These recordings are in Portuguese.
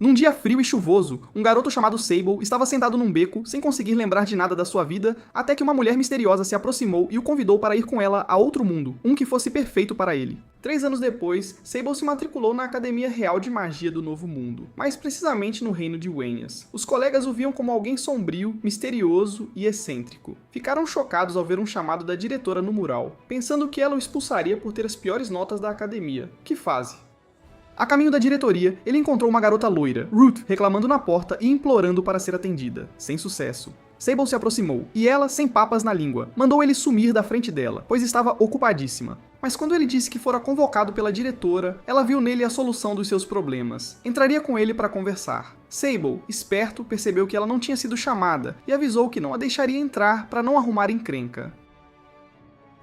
Num dia frio e chuvoso, um garoto chamado Sable estava sentado num beco, sem conseguir lembrar de nada da sua vida, até que uma mulher misteriosa se aproximou e o convidou para ir com ela a outro mundo, um que fosse perfeito para ele. 3 anos depois, Sable se matriculou na Academia Real de Magia do Novo Mundo, mais precisamente no reino de Wenias. Os colegas o viam como alguém sombrio, misterioso e excêntrico. Ficaram chocados ao ver um chamado da diretora no mural, pensando que ela o expulsaria por ter as piores notas da academia. Que fase! A caminho da diretoria, ele encontrou uma garota loira, Ruth, reclamando na porta e implorando para ser atendida. Sem sucesso. Sable se aproximou, e ela, sem papas na língua, mandou ele sumir da frente dela, pois estava ocupadíssima. Mas quando ele disse que fora convocado pela diretora, ela viu nele a solução dos seus problemas. Entraria com ele para conversar. Sable, esperto, percebeu que ela não tinha sido chamada, e avisou que não a deixaria entrar para não arrumar encrenca.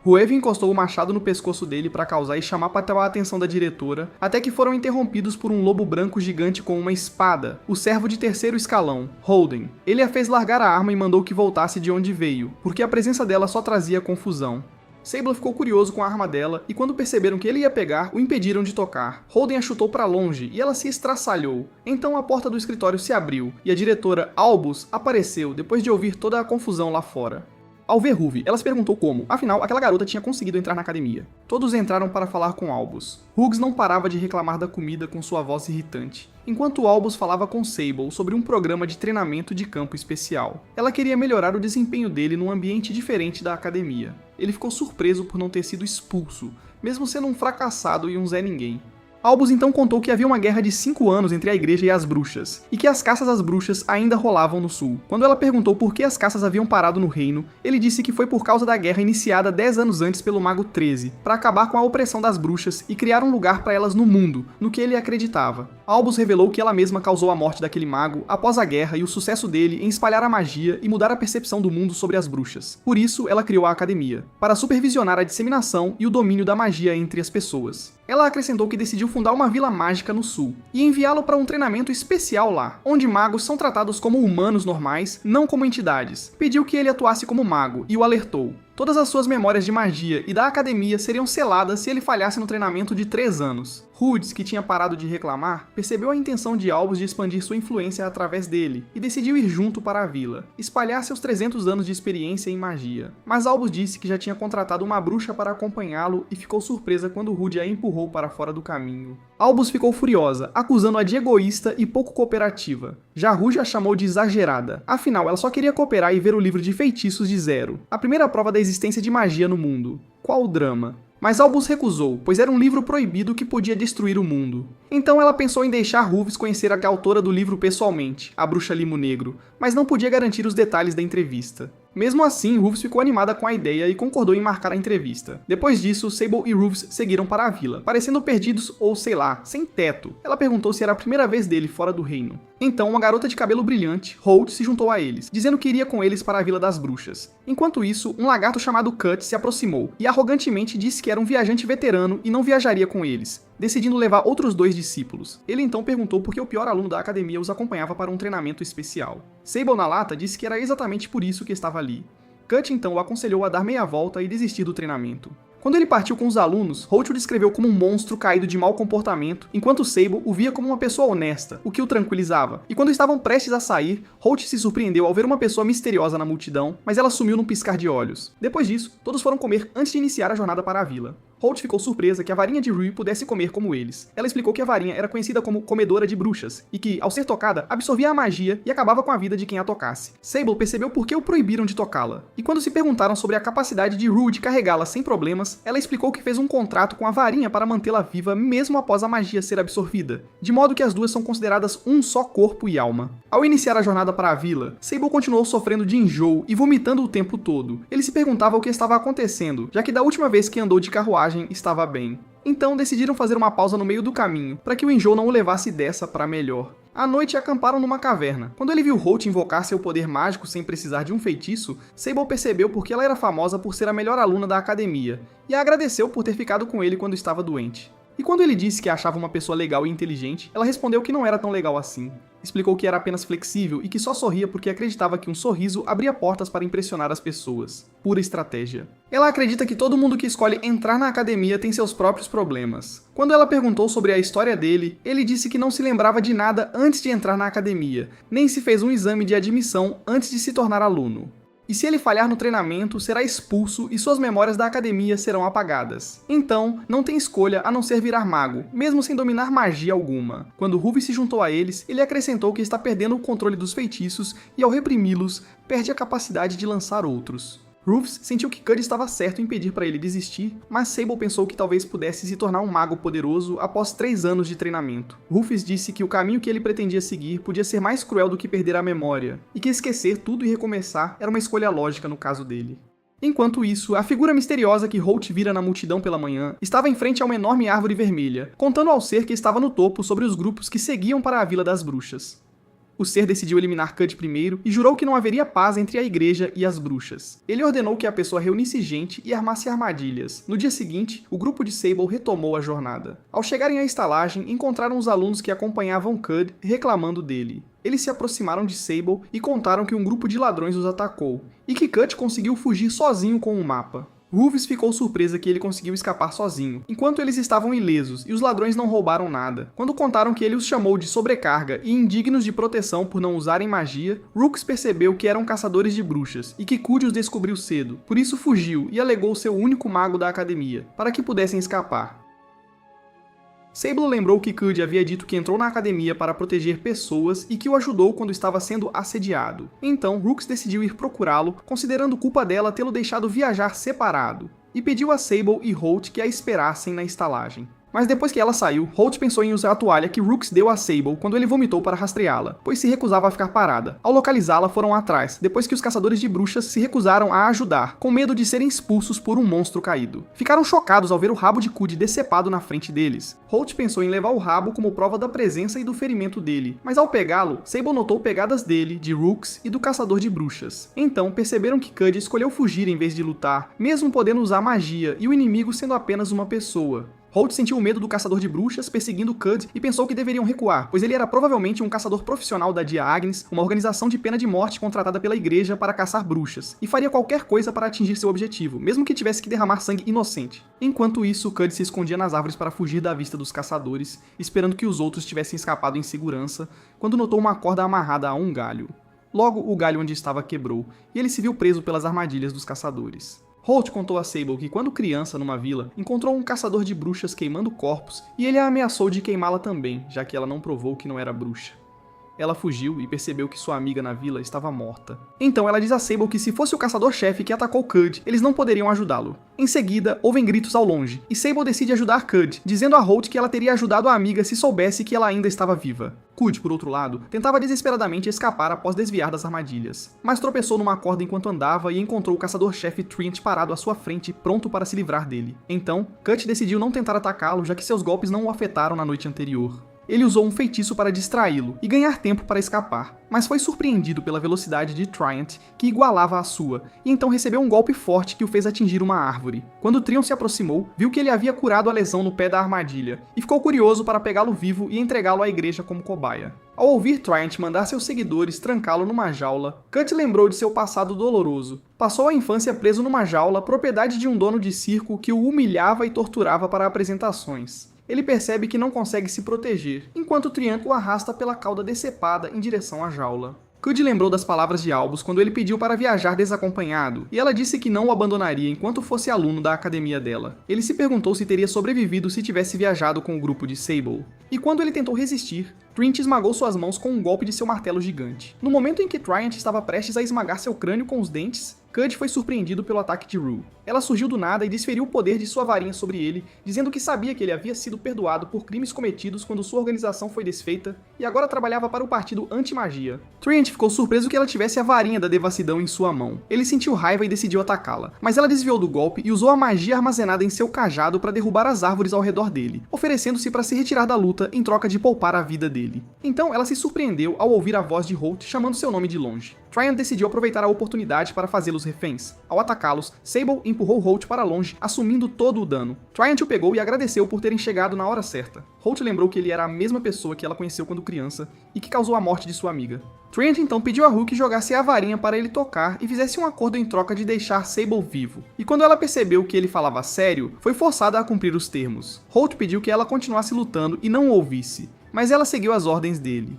Ruev encostou o machado no pescoço dele para causar e chamar para a atenção da diretora, até que foram interrompidos por um lobo branco gigante com uma espada, o servo de terceiro escalão, Holden. Ele a fez largar a arma e mandou que voltasse de onde veio, porque a presença dela só trazia confusão. Sable ficou curioso com a arma dela, e quando perceberam que ele ia pegar, o impediram de tocar. Holden a chutou para longe, e ela se estraçalhou. Então a porta do escritório se abriu, e a diretora, Albus, apareceu, depois de ouvir toda a confusão lá fora. Ao ver Ruve, ela se perguntou como, afinal, aquela garota tinha conseguido entrar na academia. Todos entraram para falar com Albus. Hugs não parava de reclamar da comida com sua voz irritante, enquanto Albus falava com Sable sobre um programa de treinamento de campo especial. Ela queria melhorar o desempenho dele num ambiente diferente da academia. Ele ficou surpreso por não ter sido expulso, mesmo sendo um fracassado e um Zé Ninguém. Albus então contou que havia uma guerra de 5 anos entre a igreja e as bruxas, e que as caças às bruxas ainda rolavam no sul. Quando ela perguntou por que as caças haviam parado no reino, ele disse que foi por causa da guerra iniciada 10 anos antes pelo Mago 13, para acabar com a opressão das bruxas e criar um lugar para elas no mundo, no que ele acreditava. Albus revelou que ela mesma causou a morte daquele mago após a guerra e o sucesso dele em espalhar a magia e mudar a percepção do mundo sobre as bruxas. Por isso, ela criou a academia, para supervisionar a disseminação e o domínio da magia entre as pessoas. Ela acrescentou que decidiu fundar uma vila mágica no sul, e enviá-lo para um treinamento especial lá, onde magos são tratados como humanos normais, não como entidades. Pediu que ele atuasse como mago, e o alertou. Todas as suas memórias de magia e da academia seriam seladas se ele falhasse no treinamento de 3 anos. Hoods, que tinha parado de reclamar, percebeu a intenção de Albus de expandir sua influência através dele, e decidiu ir junto para a vila, espalhar seus 300 anos de experiência em magia. Mas Albus disse que já tinha contratado uma bruxa para acompanhá-lo e ficou surpresa quando Hood a empurrou para fora do caminho. Albus ficou furiosa, acusando-a de egoísta e pouco cooperativa. Já Rouge a chamou de exagerada, afinal ela só queria cooperar e ver o livro de feitiços de zero, a primeira prova da existência de magia no mundo. Qual o drama? Mas Albus recusou, pois era um livro proibido que podia destruir o mundo. Então ela pensou em deixar Rufus conhecer a autora do livro pessoalmente, a Bruxa Limo Negro, mas não podia garantir os detalhes da entrevista. Mesmo assim, Rufus ficou animada com a ideia e concordou em marcar a entrevista. Depois disso, Sable e Rufus seguiram para a vila, parecendo perdidos ou, sei lá, sem teto. Ela perguntou se era a primeira vez dele fora do reino. Então, uma garota de cabelo brilhante, Holt, se juntou a eles, dizendo que iria com eles para a Vila das Bruxas. Enquanto isso, um lagarto chamado Cut se aproximou e arrogantemente disse que era um viajante veterano e não viajaria com eles, decidindo levar outros 2 discípulos. Ele então perguntou por que o pior aluno da academia os acompanhava para um treinamento especial. Sable na lata disse que era exatamente por isso que estava ali. Cut então o aconselhou a dar meia volta e desistir do treinamento. Quando ele partiu com os alunos, Holt o descreveu como um monstro caído de mau comportamento, enquanto Sable o via como uma pessoa honesta, o que o tranquilizava. E quando estavam prestes a sair, Holt se surpreendeu ao ver uma pessoa misteriosa na multidão, mas ela sumiu num piscar de olhos. Depois disso, todos foram comer antes de iniciar a jornada para a vila. Holt ficou surpresa que a varinha de Rui pudesse comer como eles. Ela explicou que a varinha era conhecida como comedora de bruxas, e que, ao ser tocada, absorvia a magia e acabava com a vida de quem a tocasse. Sable percebeu por que o proibiram de tocá-la, e quando se perguntaram sobre a capacidade de Rui de carregá-la sem problemas, ela explicou que fez um contrato com a varinha para mantê-la viva mesmo após a magia ser absorvida, de modo que as duas são consideradas um só corpo e alma. Ao iniciar a jornada para a vila, Sable continuou sofrendo de enjoo e vomitando o tempo todo. Ele se perguntava o que estava acontecendo, já que da última vez que andou de carruagem estava bem. Então decidiram fazer uma pausa no meio do caminho, para que o enjoo não o levasse dessa para melhor. À noite acamparam numa caverna. Quando ele viu Holt invocar seu poder mágico sem precisar de um feitiço, Sable percebeu porque ela era famosa por ser a melhor aluna da academia, e a agradeceu por ter ficado com ele quando estava doente. E quando ele disse que a achava uma pessoa legal e inteligente, ela respondeu que não era tão legal assim. Explicou que era apenas flexível e que só sorria porque acreditava que um sorriso abria portas para impressionar as pessoas. Pura estratégia. Ela acredita que todo mundo que escolhe entrar na academia tem seus próprios problemas. Quando ela perguntou sobre a história dele, ele disse que não se lembrava de nada antes de entrar na academia, nem se fez um exame de admissão antes de se tornar aluno. E se ele falhar no treinamento, será expulso e suas memórias da academia serão apagadas. Então, não tem escolha a não ser virar mago, mesmo sem dominar magia alguma. Quando Rufus se juntou a eles, ele acrescentou que está perdendo o controle dos feitiços e, ao reprimi-los, perde a capacidade de lançar outros. Rufus sentiu que Cud estava certo em pedir para ele desistir, mas Sable pensou que talvez pudesse se tornar um mago poderoso após 3 anos de treinamento. Rufus disse que o caminho que ele pretendia seguir podia ser mais cruel do que perder a memória, e que esquecer tudo e recomeçar era uma escolha lógica no caso dele. Enquanto isso, a figura misteriosa que Holt vira na multidão pela manhã estava em frente a uma enorme árvore vermelha, contando ao ser que estava no topo sobre os grupos que seguiam para a Vila das Bruxas. O ser decidiu eliminar Cud primeiro e jurou que não haveria paz entre a igreja e as bruxas. Ele ordenou que a pessoa reunisse gente e armasse armadilhas. No dia seguinte, o grupo de Sable retomou a jornada. Ao chegarem à estalagem, encontraram os alunos que acompanhavam Cud reclamando dele. Eles se aproximaram de Sable e contaram que um grupo de ladrões os atacou, e que Cud conseguiu fugir sozinho com um mapa. Rufus ficou surpresa que ele conseguiu escapar sozinho, enquanto eles estavam ilesos e os ladrões não roubaram nada. Quando contaram que ele os chamou de sobrecarga e indignos de proteção por não usarem magia, Rooks percebeu que eram caçadores de bruxas e que Cud os descobriu cedo, por isso fugiu e alegou ser o único mago da academia, para que pudessem escapar. Sable lembrou que Cud havia dito que entrou na academia para proteger pessoas e que o ajudou quando estava sendo assediado. Então, Rooks decidiu ir procurá-lo, considerando culpa dela tê-lo deixado viajar separado, e pediu a Sable e Holt que a esperassem na estalagem. Mas depois que ela saiu, Holt pensou em usar a toalha que Rooks deu a Sable quando ele vomitou para rastreá-la, pois se recusava a ficar parada. Ao localizá-la, foram atrás, depois que os caçadores de bruxas se recusaram a ajudar, com medo de serem expulsos por um monstro caído. Ficaram chocados ao ver o rabo de Cud decepado na frente deles. Holt pensou em levar o rabo como prova da presença e do ferimento dele, mas ao pegá-lo, Sable notou pegadas dele, de Rooks e do caçador de bruxas. Então, perceberam que Cud escolheu fugir em vez de lutar, mesmo podendo usar magia e o inimigo sendo apenas uma pessoa. Holt sentiu o medo do caçador de bruxas perseguindo Cud e pensou que deveriam recuar, pois ele era provavelmente um caçador profissional da Dia Agnes, uma organização de pena de morte contratada pela igreja para caçar bruxas, e faria qualquer coisa para atingir seu objetivo, mesmo que tivesse que derramar sangue inocente. Enquanto isso, Cud se escondia nas árvores para fugir da vista dos caçadores, esperando que os outros tivessem escapado em segurança, quando notou uma corda amarrada a um galho. Logo, o galho onde estava quebrou, e ele se viu preso pelas armadilhas dos caçadores. Holt contou a Sable que quando criança numa vila, encontrou um caçador de bruxas queimando corpos e ele a ameaçou de queimá-la também, já que ela não provou que não era bruxa. Ela fugiu e percebeu que sua amiga na vila estava morta. Então ela diz a Sable que se fosse o caçador-chefe que atacou Cud, eles não poderiam ajudá-lo. Em seguida, ouvem gritos ao longe, e Sable decide ajudar Cud, dizendo a Holt que ela teria ajudado a amiga se soubesse que ela ainda estava viva. Cud, por outro lado, tentava desesperadamente escapar após desviar das armadilhas, mas tropeçou numa corda enquanto andava e encontrou o caçador-chefe Trent parado à sua frente, pronto para se livrar dele. Então, Cud decidiu não tentar atacá-lo, já que seus golpes não o afetaram na noite anterior. Ele usou um feitiço para distraí-lo e ganhar tempo para escapar, mas foi surpreendido pela velocidade de Triant, que igualava a sua, e então recebeu um golpe forte que o fez atingir uma árvore. Quando Trion se aproximou, viu que ele havia curado a lesão no pé da armadilha, e ficou curioso para pegá-lo vivo e entregá-lo à igreja como cobaia. Ao ouvir Triant mandar seus seguidores trancá-lo numa jaula, Cud lembrou de seu passado doloroso. Passou a infância preso numa jaula, propriedade de um dono de circo que o humilhava e torturava para apresentações. Ele percebe que não consegue se proteger, enquanto Triant o arrasta pela cauda decepada em direção à jaula. Cud lembrou das palavras de Albus quando ele pediu para viajar desacompanhado, e ela disse que não o abandonaria enquanto fosse aluno da academia dela. Ele se perguntou se teria sobrevivido se tivesse viajado com o grupo de Sable. E quando ele tentou resistir, Trent esmagou suas mãos com um golpe de seu martelo gigante. No momento em que Triant estava prestes a esmagar seu crânio com os dentes, Cud foi surpreendido pelo ataque de Rue. Ela surgiu do nada e desferiu o poder de sua varinha sobre ele, dizendo que sabia que ele havia sido perdoado por crimes cometidos quando sua organização foi desfeita e agora trabalhava para o partido anti-magia. Trent ficou surpreso que ela tivesse a varinha da devassidão em sua mão. Ele sentiu raiva e decidiu atacá-la, mas ela desviou do golpe e usou a magia armazenada em seu cajado para derrubar as árvores ao redor dele, oferecendo-se para se retirar da luta em troca de poupar a vida dele. Então ela se surpreendeu ao ouvir a voz de Holt chamando seu nome de longe. Triant decidiu aproveitar a oportunidade para fazê-los reféns. Ao atacá-los, Sable empurrou Holt para longe, assumindo todo o dano. Tryant o pegou e agradeceu por terem chegado na hora certa. Holt lembrou que ele era a mesma pessoa que ela conheceu quando criança e que causou a morte de sua amiga. Tryant então pediu a Rue que jogasse a varinha para ele tocar e fizesse um acordo em troca de deixar Sable vivo. E quando ela percebeu que ele falava sério, foi forçada a cumprir os termos. Holt pediu que ela continuasse lutando e não o ouvisse, mas ela seguiu as ordens dele.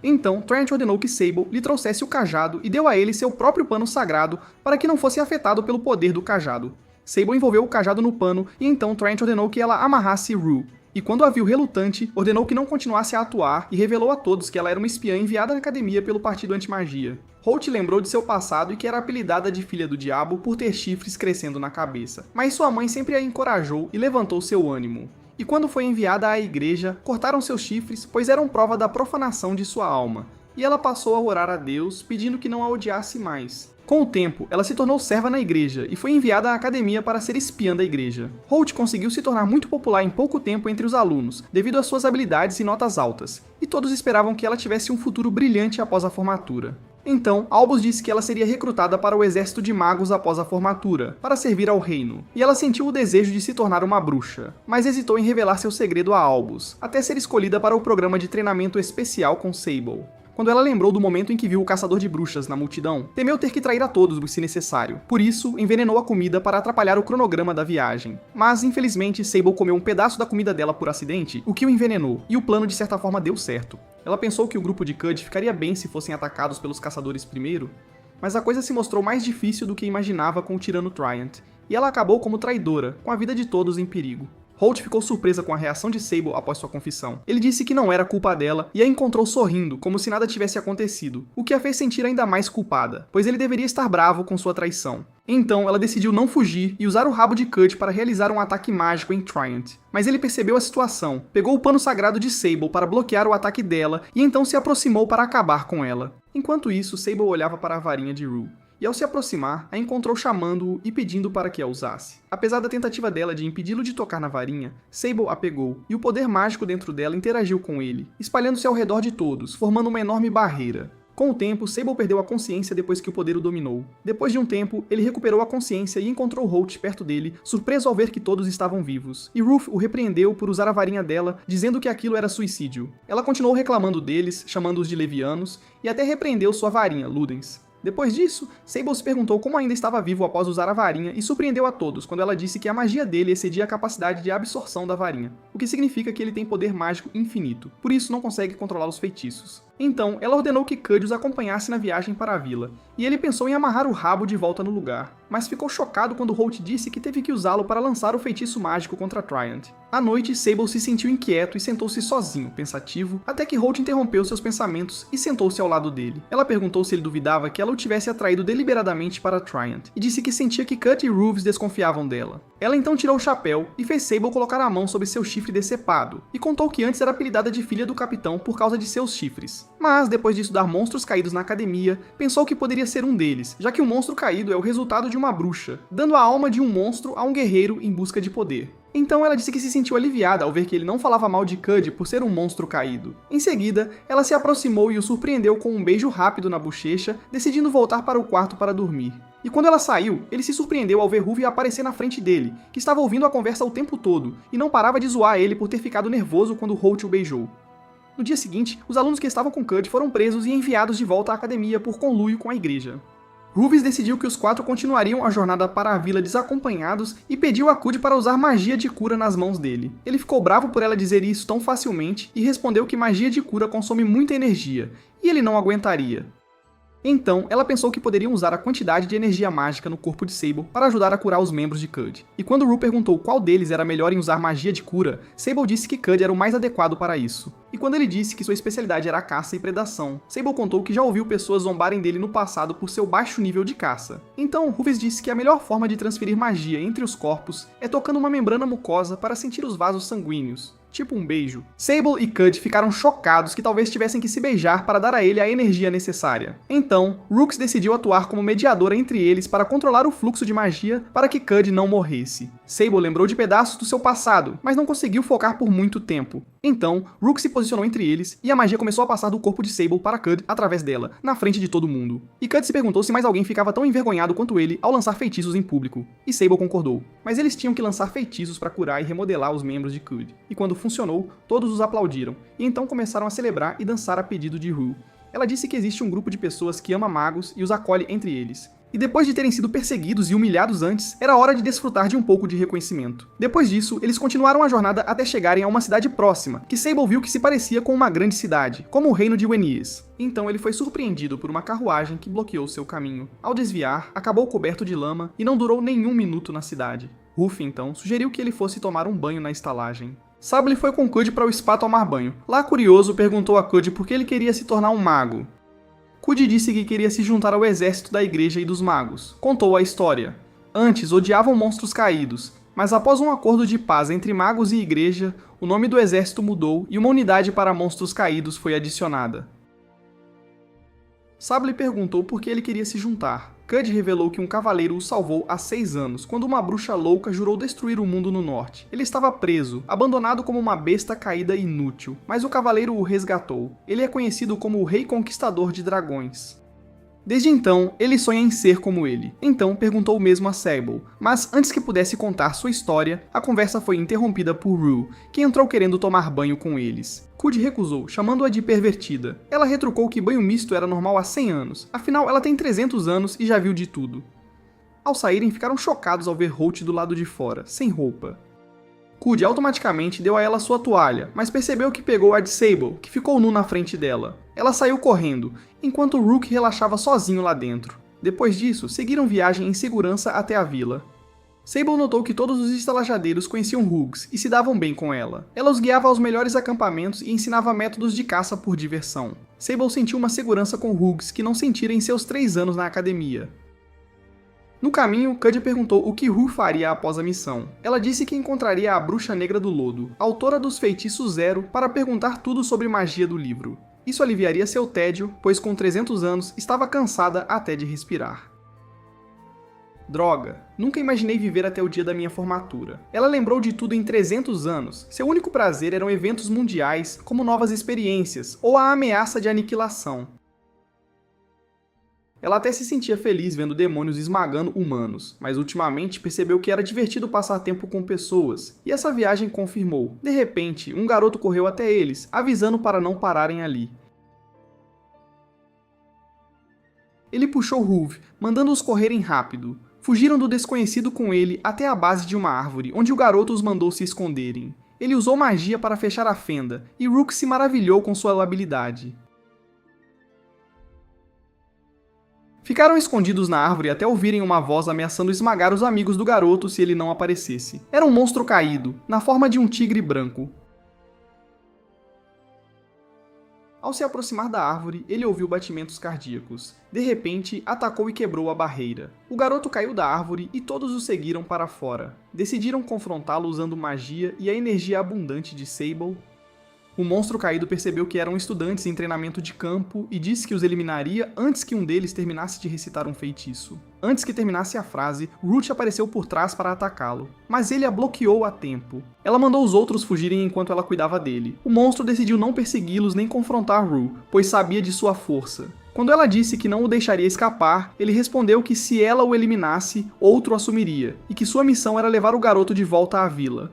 Então, Tryant ordenou que Sable lhe trouxesse o cajado e deu a ele seu próprio pano sagrado para que não fosse afetado pelo poder do cajado. Sable envolveu o cajado no pano e então Tryant ordenou que ela amarrasse Rue. E quando a viu relutante, ordenou que não continuasse a atuar e revelou a todos que ela era uma espiã enviada à academia pelo Partido Anti-Magia. Holt lembrou de seu passado e que era apelidada de Filha do Diabo por ter chifres crescendo na cabeça. Mas sua mãe sempre a encorajou e levantou seu ânimo. E quando foi enviada à igreja, cortaram seus chifres, pois eram prova da profanação de sua alma. E ela passou a orar a Deus, pedindo que não a odiasse mais. Com o tempo, ela se tornou serva na igreja e foi enviada à academia para ser espiã da igreja. Holt conseguiu se tornar muito popular em pouco tempo entre os alunos, devido às suas habilidades e notas altas, e todos esperavam que ela tivesse um futuro brilhante após a formatura. Então, Albus disse que ela seria recrutada para o exército de magos após a formatura, para servir ao reino, e ela sentiu o desejo de se tornar uma bruxa, mas hesitou em revelar seu segredo a Albus, até ser escolhida para o programa de treinamento especial com Sable. Quando ela lembrou do momento em que viu o caçador de bruxas na multidão, temeu ter que trair a todos se necessário. Por isso, envenenou a comida para atrapalhar o cronograma da viagem. Mas, infelizmente, Sable comeu um pedaço da comida dela por acidente, o que o envenenou, e o plano de certa forma deu certo. Ela pensou que o grupo de Cud ficaria bem se fossem atacados pelos caçadores primeiro, mas a coisa se mostrou mais difícil do que imaginava com o tirano Tryant, e ela acabou como traidora, com a vida de todos em perigo. Holt ficou surpresa com a reação de Sable após sua confissão. Ele disse que não era culpa dela e a encontrou sorrindo, como se nada tivesse acontecido, o que a fez sentir ainda mais culpada, pois ele deveria estar bravo com sua traição. Então, ela decidiu não fugir e usar o rabo de Cud para realizar um ataque mágico em Tryant. Mas ele percebeu a situação, pegou o pano sagrado de Sable para bloquear o ataque dela e então se aproximou para acabar com ela. Enquanto isso, Sable olhava para a varinha de Rue. E ao se aproximar, a encontrou chamando-o e pedindo para que a usasse. Apesar da tentativa dela de impedi-lo de tocar na varinha, Sable a pegou, e o poder mágico dentro dela interagiu com ele, espalhando-se ao redor de todos, formando uma enorme barreira. Com o tempo, Sable perdeu a consciência depois que o poder o dominou. Depois de um tempo, ele recuperou a consciência e encontrou Holt perto dele, surpreso ao ver que todos estavam vivos. E Ruth o repreendeu por usar a varinha dela, dizendo que aquilo era suicídio. Ela continuou reclamando deles, chamando-os de levianos, e até repreendeu sua varinha, Ludens. Depois disso, Sable se perguntou como ainda estava vivo após usar a varinha e surpreendeu a todos quando ela disse que a magia dele excedia a capacidade de absorção da varinha, o que significa que ele tem poder mágico infinito, por isso não consegue controlar os feitiços. Então, ela ordenou que Cud os acompanhasse na viagem para a vila, e ele pensou em amarrar o rabo de volta no lugar, mas ficou chocado quando Holt disse que teve que usá-lo para lançar o feitiço mágico contra Tryant. À noite, Sable se sentiu inquieto e sentou-se sozinho, pensativo, até que Holt interrompeu seus pensamentos e sentou-se ao lado dele. Ela perguntou se ele duvidava que ela o tivesse atraído deliberadamente para Tryant, e disse que sentia que Cud e Ruves desconfiavam dela. Ela então tirou o chapéu e fez Sable colocar a mão sobre seu chifre decepado, e contou que antes era apelidada de filha do capitão por causa de seus chifres. Mas, depois de estudar monstros caídos na academia, pensou que poderia ser um deles, já que o monstro caído é o resultado de uma bruxa, dando a alma de um monstro a um guerreiro em busca de poder. Então ela disse que se sentiu aliviada ao ver que ele não falava mal de Cud por ser um monstro caído. Em seguida, ela se aproximou e o surpreendeu com um beijo rápido na bochecha, decidindo voltar para o quarto para dormir. E quando ela saiu, ele se surpreendeu ao ver Ruve aparecer na frente dele, que estava ouvindo a conversa o tempo todo, e não parava de zoar ele por ter ficado nervoso quando Holt o beijou. No dia seguinte, os alunos que estavam com Cud foram presos e enviados de volta à academia por conluio com a igreja. Ruves decidiu que os 4 continuariam a jornada para a vila desacompanhados e pediu a Cud para usar magia de cura nas mãos dele. Ele ficou bravo por ela dizer isso tão facilmente e respondeu que magia de cura consome muita energia, e ele não aguentaria. Então, ela pensou que poderiam usar a quantidade de energia mágica no corpo de Sable para ajudar a curar os membros de Cud. E quando Rue perguntou qual deles era melhor em usar magia de cura, Sable disse que Cud era o mais adequado para isso. E quando ele disse que sua especialidade era a caça e predação, Sable contou que já ouviu pessoas zombarem dele no passado por seu baixo nível de caça. Então, Ruves disse que a melhor forma de transferir magia entre os corpos é tocando uma membrana mucosa para sentir os vasos sanguíneos. Tipo um beijo. Sable e Cud ficaram chocados que talvez tivessem que se beijar para dar a ele a energia necessária. Então, Rooks decidiu atuar como mediadora entre eles para controlar o fluxo de magia para que Cud não morresse. Sable lembrou de pedaços do seu passado, mas não conseguiu focar por muito tempo. Então, Rook se posicionou entre eles e a magia começou a passar do corpo de Sable para Cud através dela, na frente de todo mundo. E Cud se perguntou se mais alguém ficava tão envergonhado quanto ele ao lançar feitiços em público. E Sable concordou. Mas eles tinham que lançar feitiços para curar e remodelar os membros de Cud. E quando funcionou, todos os aplaudiram, e então começaram a celebrar e dançar a pedido de Rue. Ela disse que existe um grupo de pessoas que ama magos e os acolhe entre eles. E depois de terem sido perseguidos e humilhados antes, era hora de desfrutar de um pouco de reconhecimento. Depois disso, eles continuaram a jornada até chegarem a uma cidade próxima, que Sable viu que se parecia com uma grande cidade, como o reino de Wenies. Então ele foi surpreendido por uma carruagem que bloqueou seu caminho. Ao desviar, acabou coberto de lama e não durou nenhum minuto na cidade. Ruff, então, sugeriu que ele fosse tomar um banho na estalagem. Sable foi com Cud para o spa tomar banho. Lá, curioso, perguntou a Cud por que ele queria se tornar um mago. Cud disse que queria se juntar ao exército da igreja e dos magos. Contou a história. Antes odiavam monstros caídos, mas após um acordo de paz entre magos e igreja, o nome do exército mudou e uma unidade para monstros caídos foi adicionada. Sable perguntou por que ele queria se juntar. Cud revelou que um cavaleiro o salvou há 6 anos, quando uma bruxa louca jurou destruir o mundo no norte. Ele estava preso, abandonado como uma besta caída e inútil, mas o cavaleiro o resgatou. Ele é conhecido como o Rei Conquistador de Dragões. Desde então, ele sonha em ser como ele. Então, perguntou o mesmo a Sable, mas antes que pudesse contar sua história, a conversa foi interrompida por Rue, que entrou querendo tomar banho com eles. Cud recusou, chamando-a de pervertida. Ela retrucou que banho misto era normal há 100 anos, afinal ela tem 300 anos e já viu de tudo. Ao saírem, ficaram chocados ao ver Holt do lado de fora, sem roupa. Cud automaticamente deu a ela sua toalha, mas percebeu que pegou a de Sable, que ficou nu na frente dela. Ela saiu correndo, enquanto Rook relaxava sozinho lá dentro. Depois disso, seguiram viagem em segurança até a vila. Sable notou que todos os estalajadeiros conheciam Hughes e se davam bem com ela. Ela os guiava aos melhores acampamentos e ensinava métodos de caça por diversão. Sable sentiu uma segurança com Hughes que não sentira em seus 3 anos na academia. No caminho, Cud perguntou o que Rue faria após a missão. Ela disse que encontraria a Bruxa Negra do Lodo, autora dos Feitiços Zero, para perguntar tudo sobre magia do livro. Isso aliviaria seu tédio, pois com 300 anos estava cansada até de respirar. Droga, nunca imaginei viver até o dia da minha formatura. Ela lembrou de tudo em 300 anos. Seu único prazer eram eventos mundiais, como novas experiências, ou a ameaça de aniquilação. Ela até se sentia feliz vendo demônios esmagando humanos, mas ultimamente percebeu que era divertido passar tempo com pessoas, e essa viagem confirmou. De repente, um garoto correu até eles, avisando para não pararem ali. Ele puxou Ruve, mandando-os correrem rápido. Fugiram do desconhecido com ele até a base de uma árvore, onde o garoto os mandou se esconderem. Ele usou magia para fechar a fenda, e Rook se maravilhou com sua habilidade. Ficaram escondidos na árvore até ouvirem uma voz ameaçando esmagar os amigos do garoto se ele não aparecesse. Era um monstro caído, na forma de um tigre branco. Ao se aproximar da árvore, ele ouviu batimentos cardíacos. De repente, atacou e quebrou a barreira. O garoto caiu da árvore e todos o seguiram para fora. Decidiram confrontá-lo usando magia e a energia abundante de Sable. O monstro caído percebeu que eram estudantes em treinamento de campo e disse que os eliminaria antes que um deles terminasse de recitar um feitiço. Antes que terminasse a frase, Root apareceu por trás para atacá-lo, mas ele a bloqueou a tempo. Ela mandou os outros fugirem enquanto ela cuidava dele. O monstro decidiu não persegui-los nem confrontar Rue, pois sabia de sua força. Quando ela disse que não o deixaria escapar, ele respondeu que se ela o eliminasse, outro assumiria, e que sua missão era levar o garoto de volta à vila.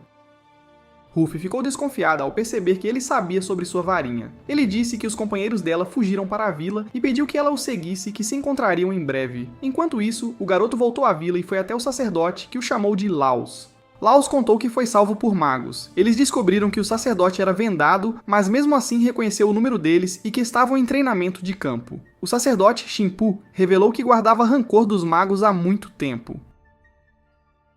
Ruff ficou desconfiada ao perceber que ele sabia sobre sua varinha. Ele disse que os companheiros dela fugiram para a vila e pediu que ela o seguisse e que se encontrariam em breve. Enquanto isso, o garoto voltou à vila e foi até o sacerdote, que o chamou de Laos. Laos contou que foi salvo por magos. Eles descobriram que o sacerdote era vendado, mas mesmo assim reconheceu o número deles e que estavam em treinamento de campo. O sacerdote, Shimpu, revelou que guardava rancor dos magos há muito tempo.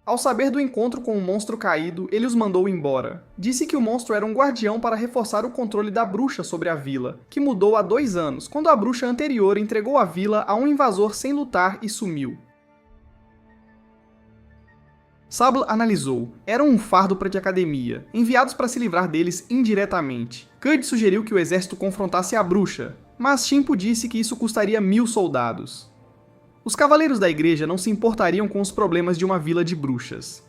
Ao saber do encontro com o monstro caído, ele os mandou embora. Disse que o monstro era um guardião para reforçar o controle da bruxa sobre a vila, que mudou há 2 anos, quando a bruxa anterior entregou a vila a um invasor sem lutar e sumiu. Sable analisou. Eram um fardo para a academia, enviados para se livrar deles indiretamente. Cud sugeriu que o exército confrontasse a bruxa, mas Shimpu disse que isso custaria 1000 soldados. Os cavaleiros da igreja não se importariam com os problemas de uma vila de bruxas.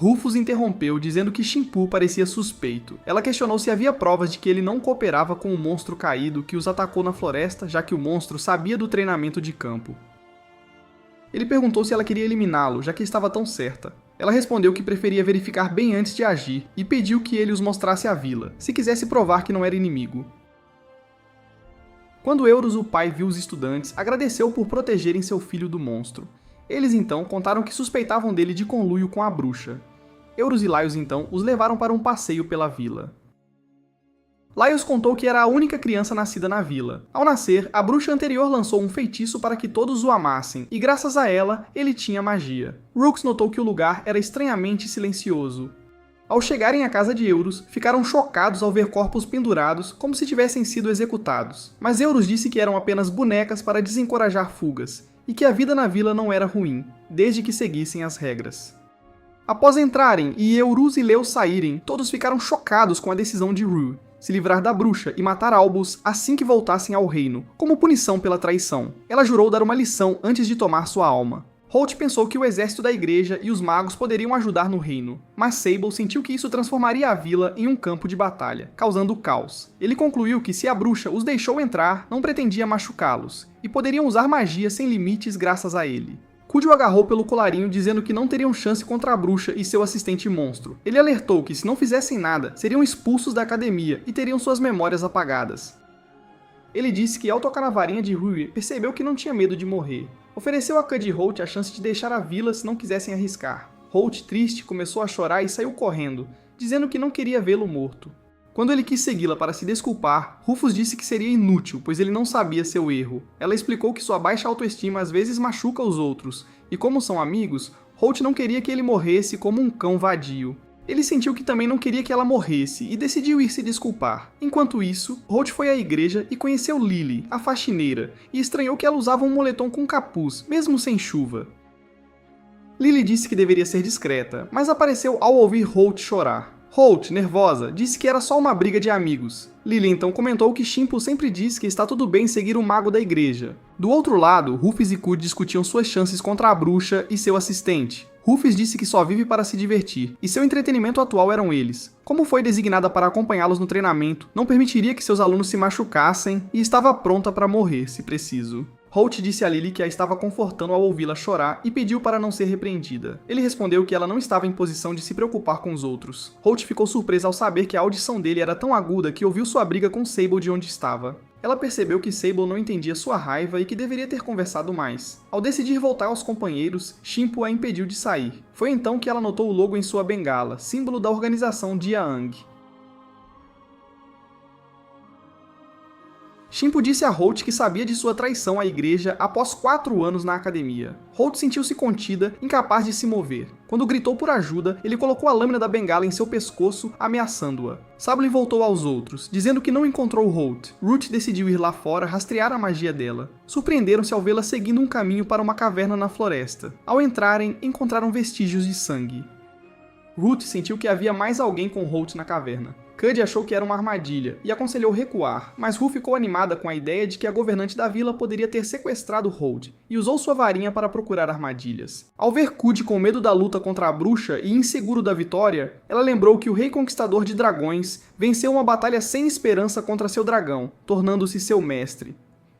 Rufus interrompeu, dizendo que Shimpu parecia suspeito. Ela questionou se havia provas de que ele não cooperava com o monstro caído que os atacou na floresta, já que o monstro sabia do treinamento de campo. Ele perguntou se ela queria eliminá-lo, já que estava tão certa. Ela respondeu que preferia verificar bem antes de agir, e pediu que ele os mostrasse à vila, se quisesse provar que não era inimigo. Quando Euros, o pai, viu os estudantes, agradeceu por protegerem seu filho do monstro. Eles então contaram que suspeitavam dele de conluio com a bruxa. Euros e Laios então os levaram para um passeio pela vila. Laios contou que era a única criança nascida na vila. Ao nascer, a bruxa anterior lançou um feitiço para que todos o amassem, e graças a ela, ele tinha magia. Rooks notou que o lugar era estranhamente silencioso. Ao chegarem à casa de Euros, ficaram chocados ao ver corpos pendurados como se tivessem sido executados. Mas Euros disse que eram apenas bonecas para desencorajar fugas, e que a vida na vila não era ruim, desde que seguissem as regras. Após entrarem e Eurus e Leos saírem, todos ficaram chocados com a decisão de Rue, se livrar da bruxa e matar Albus assim que voltassem ao reino, como punição pela traição. Ela jurou dar uma lição antes de tomar sua alma. Holt pensou que o exército da igreja e os magos poderiam ajudar no reino, mas Sable sentiu que isso transformaria a vila em um campo de batalha, causando caos. Ele concluiu que se a bruxa os deixou entrar, não pretendia machucá-los, e poderiam usar magia sem limites graças a ele. Cud o agarrou pelo colarinho, dizendo que não teriam chance contra a bruxa e seu assistente monstro. Ele alertou que se não fizessem nada, seriam expulsos da academia e teriam suas memórias apagadas. Ele disse que ao tocar na varinha de Rue, percebeu que não tinha medo de morrer. Ofereceu a Cud e Holt a chance de deixar a vila se não quisessem arriscar. Holt, triste, começou a chorar e saiu correndo, dizendo que não queria vê-lo morto. Quando ele quis segui-la para se desculpar, Rufus disse que seria inútil, pois ele não sabia seu erro. Ela explicou que sua baixa autoestima às vezes machuca os outros, e como são amigos, Holt não queria que ele morresse como um cão vadio. Ele sentiu que também não queria que ela morresse e decidiu ir se desculpar. Enquanto isso, Holt foi à igreja e conheceu Lily, a faxineira, e estranhou que ela usava um moletom com capuz, mesmo sem chuva. Lily disse que deveria ser discreta, mas apareceu ao ouvir Holt chorar. Holt, nervosa, disse que era só uma briga de amigos. Lily então comentou que Shimpu sempre diz que está tudo bem seguir o mago da igreja. Do outro lado, Rufus e Cud discutiam suas chances contra a bruxa e seu assistente. Rufus disse que só vive para se divertir, e seu entretenimento atual eram eles. Como foi designada para acompanhá-los no treinamento, não permitiria que seus alunos se machucassem e estava pronta para morrer, se preciso. Holt disse a Lily que a estava confortando ao ouvi-la chorar e pediu para não ser repreendida. Ele respondeu que ela não estava em posição de se preocupar com os outros. Holt ficou surpresa ao saber que a audição dele era tão aguda que ouviu sua briga com Sable de onde estava. Ela percebeu que Sable não entendia sua raiva e que deveria ter conversado mais. Ao decidir voltar aos companheiros, Shimpu a impediu de sair. Foi então que ela notou o logo em sua bengala, símbolo da organização Diaang. Shimpu disse a Holt que sabia de sua traição à igreja após 4 anos na academia. Holt sentiu-se contida, incapaz de se mover. Quando gritou por ajuda, ele colocou a lâmina da bengala em seu pescoço, ameaçando-a. Sable voltou aos outros, dizendo que não encontrou Holt. Root decidiu ir lá fora rastrear a magia dela. Surpreenderam-se ao vê-la seguindo um caminho para uma caverna na floresta. Ao entrarem, encontraram vestígios de sangue. Root sentiu que havia mais alguém com Holt na caverna. Cud achou que era uma armadilha e aconselhou recuar, mas Rue ficou animada com a ideia de que a governante da vila poderia ter sequestrado Holt e usou sua varinha para procurar armadilhas. Ao ver Cud com medo da luta contra a bruxa e inseguro da vitória, ela lembrou que o rei conquistador de dragões venceu uma batalha sem esperança contra seu dragão, tornando-se seu mestre.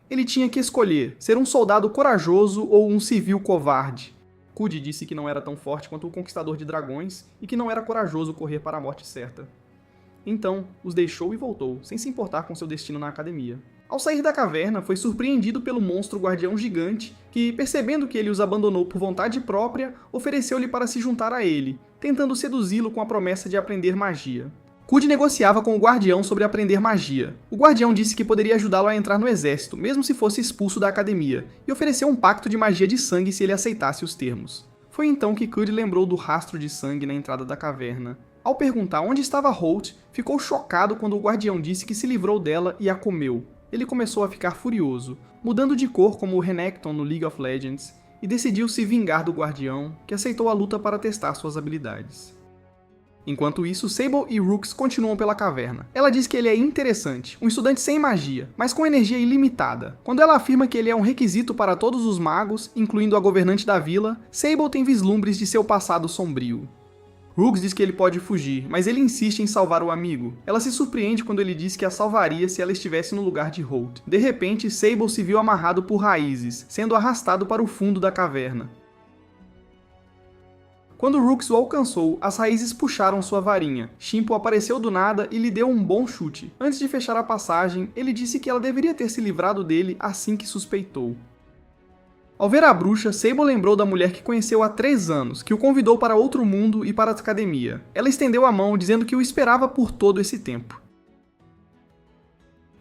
Ele tinha que escolher ser um soldado corajoso ou um civil covarde. Cud disse que não era tão forte quanto o conquistador de dragões e que não era corajoso correr para a morte certa. Então, os deixou e voltou, sem se importar com seu destino na academia. Ao sair da caverna, foi surpreendido pelo monstro guardião gigante, que, percebendo que ele os abandonou por vontade própria, ofereceu-lhe para se juntar a ele, tentando seduzi-lo com a promessa de aprender magia. Cud negociava com o guardião sobre aprender magia. O guardião disse que poderia ajudá-lo a entrar no exército, mesmo se fosse expulso da academia, e ofereceu um pacto de magia de sangue se ele aceitasse os termos. Foi então que Cud lembrou do rastro de sangue na entrada da caverna. Ao perguntar onde estava Holt, ficou chocado quando o guardião disse que se livrou dela e a comeu. Ele começou a ficar furioso, mudando de cor como o Renekton no League of Legends, e decidiu se vingar do guardião, que aceitou a luta para testar suas habilidades. Enquanto isso, Sable e Rooks continuam pela caverna. Ela diz que ele é interessante, um estudante sem magia, mas com energia ilimitada. Quando ela afirma que ele é um requisito para todos os magos, incluindo a governante da vila, Sable tem vislumbres de seu passado sombrio. Rooks diz que ele pode fugir, mas ele insiste em salvar o amigo. Ela se surpreende quando ele diz que a salvaria se ela estivesse no lugar de Holt. De repente, Sable se viu amarrado por raízes, sendo arrastado para o fundo da caverna. Quando Rooks o alcançou, as raízes puxaram sua varinha. Shimpo apareceu do nada e lhe deu um bom chute. Antes de fechar a passagem, ele disse que ela deveria ter se livrado dele assim que suspeitou. Ao ver a bruxa, Sable lembrou da mulher que conheceu há 3 anos, que o convidou para outro mundo e para a academia. Ela estendeu a mão, dizendo que o esperava por todo esse tempo.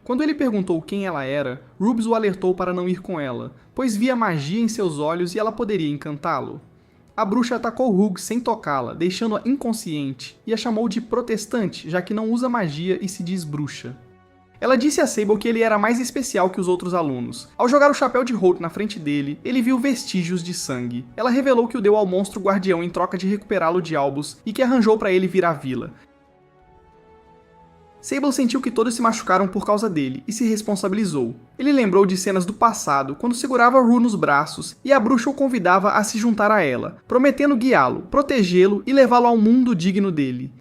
Quando ele perguntou quem ela era, Rubes o alertou para não ir com ela, pois via magia em seus olhos e ela poderia encantá-lo. A bruxa atacou Rooks sem tocá-la, deixando-a inconsciente, e a chamou de protestante, já que não usa magia e se diz bruxa. Ela disse a Sable que ele era mais especial que os outros alunos. Ao jogar o chapéu de Holt na frente dele, ele viu vestígios de sangue. Ela revelou que o deu ao monstro guardião em troca de recuperá-lo de Albus e que arranjou para ele vir à vila. Sable sentiu que todos se machucaram por causa dele e se responsabilizou. Ele lembrou de cenas do passado, quando segurava Rue nos braços e a bruxa o convidava a se juntar a ela, prometendo guiá-lo, protegê-lo e levá-lo ao mundo digno dele.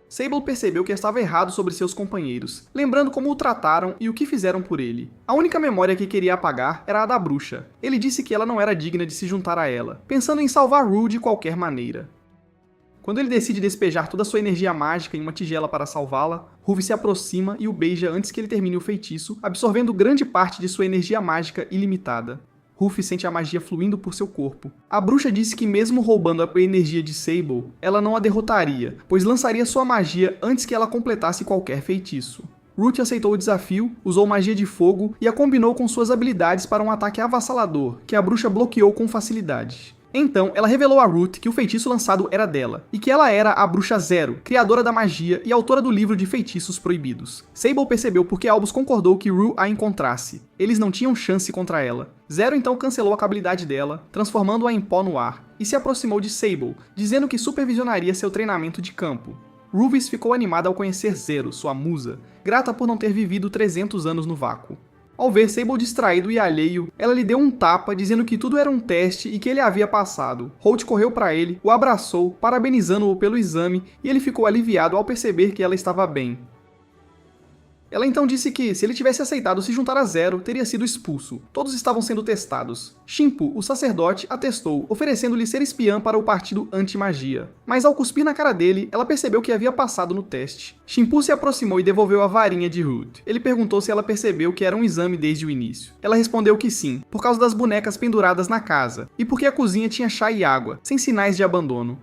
Sable percebeu que estava errado sobre seus companheiros, lembrando como o trataram e o que fizeram por ele. A única memória que queria apagar era a da bruxa. Ele disse que ela não era digna de se juntar a ela, pensando em salvar Rue de qualquer maneira. Quando ele decide despejar toda a sua energia mágica em uma tigela para salvá-la, Rue se aproxima e o beija antes que ele termine o feitiço, absorvendo grande parte de sua energia mágica ilimitada. Rue sente a magia fluindo por seu corpo. A bruxa disse que mesmo roubando a energia de Sable, ela não a derrotaria, pois lançaria sua magia antes que ela completasse qualquer feitiço. Rue aceitou o desafio, usou magia de fogo e a combinou com suas habilidades para um ataque avassalador, que a bruxa bloqueou com facilidade. Então, ela revelou a Ruth que o feitiço lançado era dela, e que ela era a Bruxa Zero, criadora da magia e autora do livro de feitiços proibidos. Sable percebeu porque Albus concordou que Rue a encontrasse. Eles não tinham chance contra ela. Zero então cancelou a habilidade dela, transformando-a em pó no ar, e se aproximou de Sable, dizendo que supervisionaria seu treinamento de campo. Ruvis ficou animada ao conhecer Zero, sua musa, grata por não ter vivido 300 anos no vácuo. Ao ver Sable distraído e alheio, ela lhe deu um tapa dizendo que tudo era um teste e que ele havia passado. Holt correu para ele, o abraçou, parabenizando-o pelo exame, e ele ficou aliviado ao perceber que ela estava bem. Ela então disse que, se ele tivesse aceitado se juntar a Zero, teria sido expulso. Todos estavam sendo testados. Shimpo, o sacerdote, atestou, oferecendo-lhe ser espiã para o partido anti-magia. Mas ao cuspir na cara dele, ela percebeu que havia passado no teste. Shimpo se aproximou e devolveu a varinha de Ruth. Ele perguntou se ela percebeu que era um exame desde o início. Ela respondeu que sim, por causa das bonecas penduradas na casa, e porque a cozinha tinha chá e água, sem sinais de abandono.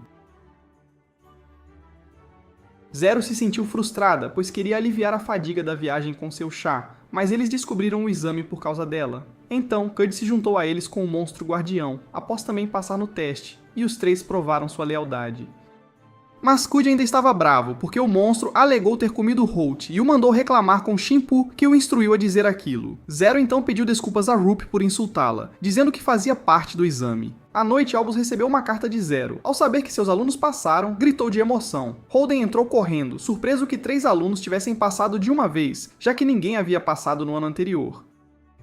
Zero se sentiu frustrada, pois queria aliviar a fadiga da viagem com seu chá, mas eles descobriram o exame por causa dela. Então, Cud se juntou a eles com o monstro guardião, após também passar no teste, e os 3 provaram sua lealdade. Mas Cud ainda estava bravo, porque o monstro alegou ter comido Holt e o mandou reclamar com Shimpo, que o instruiu a dizer aquilo. Zero então pediu desculpas a Rup por insultá-la, dizendo que fazia parte do exame. À noite, Albus recebeu uma carta de Zero. Ao saber que seus alunos passaram, gritou de emoção. Holden entrou correndo, surpreso que 3 alunos tivessem passado de uma vez, já que ninguém havia passado no ano anterior.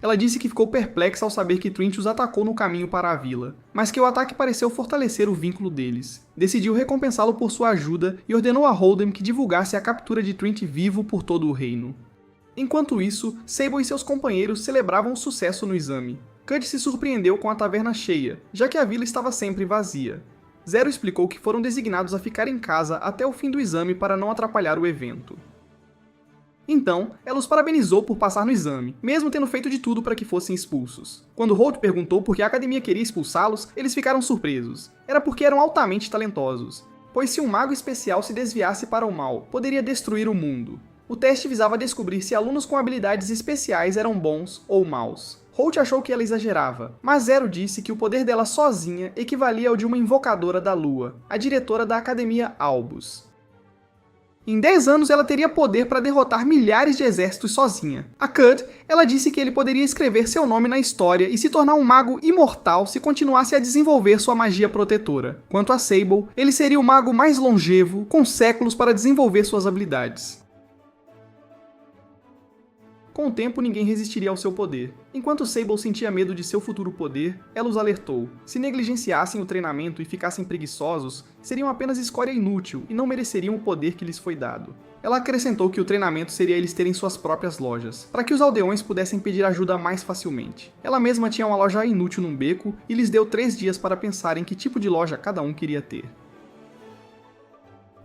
Ela disse que ficou perplexa ao saber que Trinity os atacou no caminho para a vila, mas que o ataque pareceu fortalecer o vínculo deles. Decidiu recompensá-lo por sua ajuda e ordenou a Holden que divulgasse a captura de Trinity vivo por todo o reino. Enquanto isso, Sable e seus companheiros celebravam o sucesso no exame. Cud se surpreendeu com a taverna cheia, já que a vila estava sempre vazia. Zero explicou que foram designados a ficar em casa até o fim do exame para não atrapalhar o evento. Então, ela os parabenizou por passar no exame, mesmo tendo feito de tudo para que fossem expulsos. Quando Holt perguntou por que a academia queria expulsá-los, eles ficaram surpresos. Era porque eram altamente talentosos, pois se um mago especial se desviasse para o mal, poderia destruir o mundo. O teste visava descobrir se alunos com habilidades especiais eram bons ou maus. Holt achou que ela exagerava, mas Zero disse que o poder dela sozinha equivalia ao de uma invocadora da lua, a diretora da Academia Albus. Em 10 anos, ela teria poder para derrotar milhares de exércitos sozinha. A Cud, ela disse que ele poderia escrever seu nome na história e se tornar um mago imortal se continuasse a desenvolver sua magia protetora. Quanto a Sable, ele seria o mago mais longevo, com séculos para desenvolver suas habilidades. Com o tempo, ninguém resistiria ao seu poder. Enquanto Sable sentia medo de seu futuro poder, ela os alertou. Se negligenciassem o treinamento e ficassem preguiçosos, seriam apenas escória inútil e não mereceriam o poder que lhes foi dado. Ela acrescentou que o treinamento seria eles terem suas próprias lojas, para que os aldeões pudessem pedir ajuda mais facilmente. Ela mesma tinha uma loja inútil num beco e lhes deu 3 dias para pensar em que tipo de loja cada um queria ter.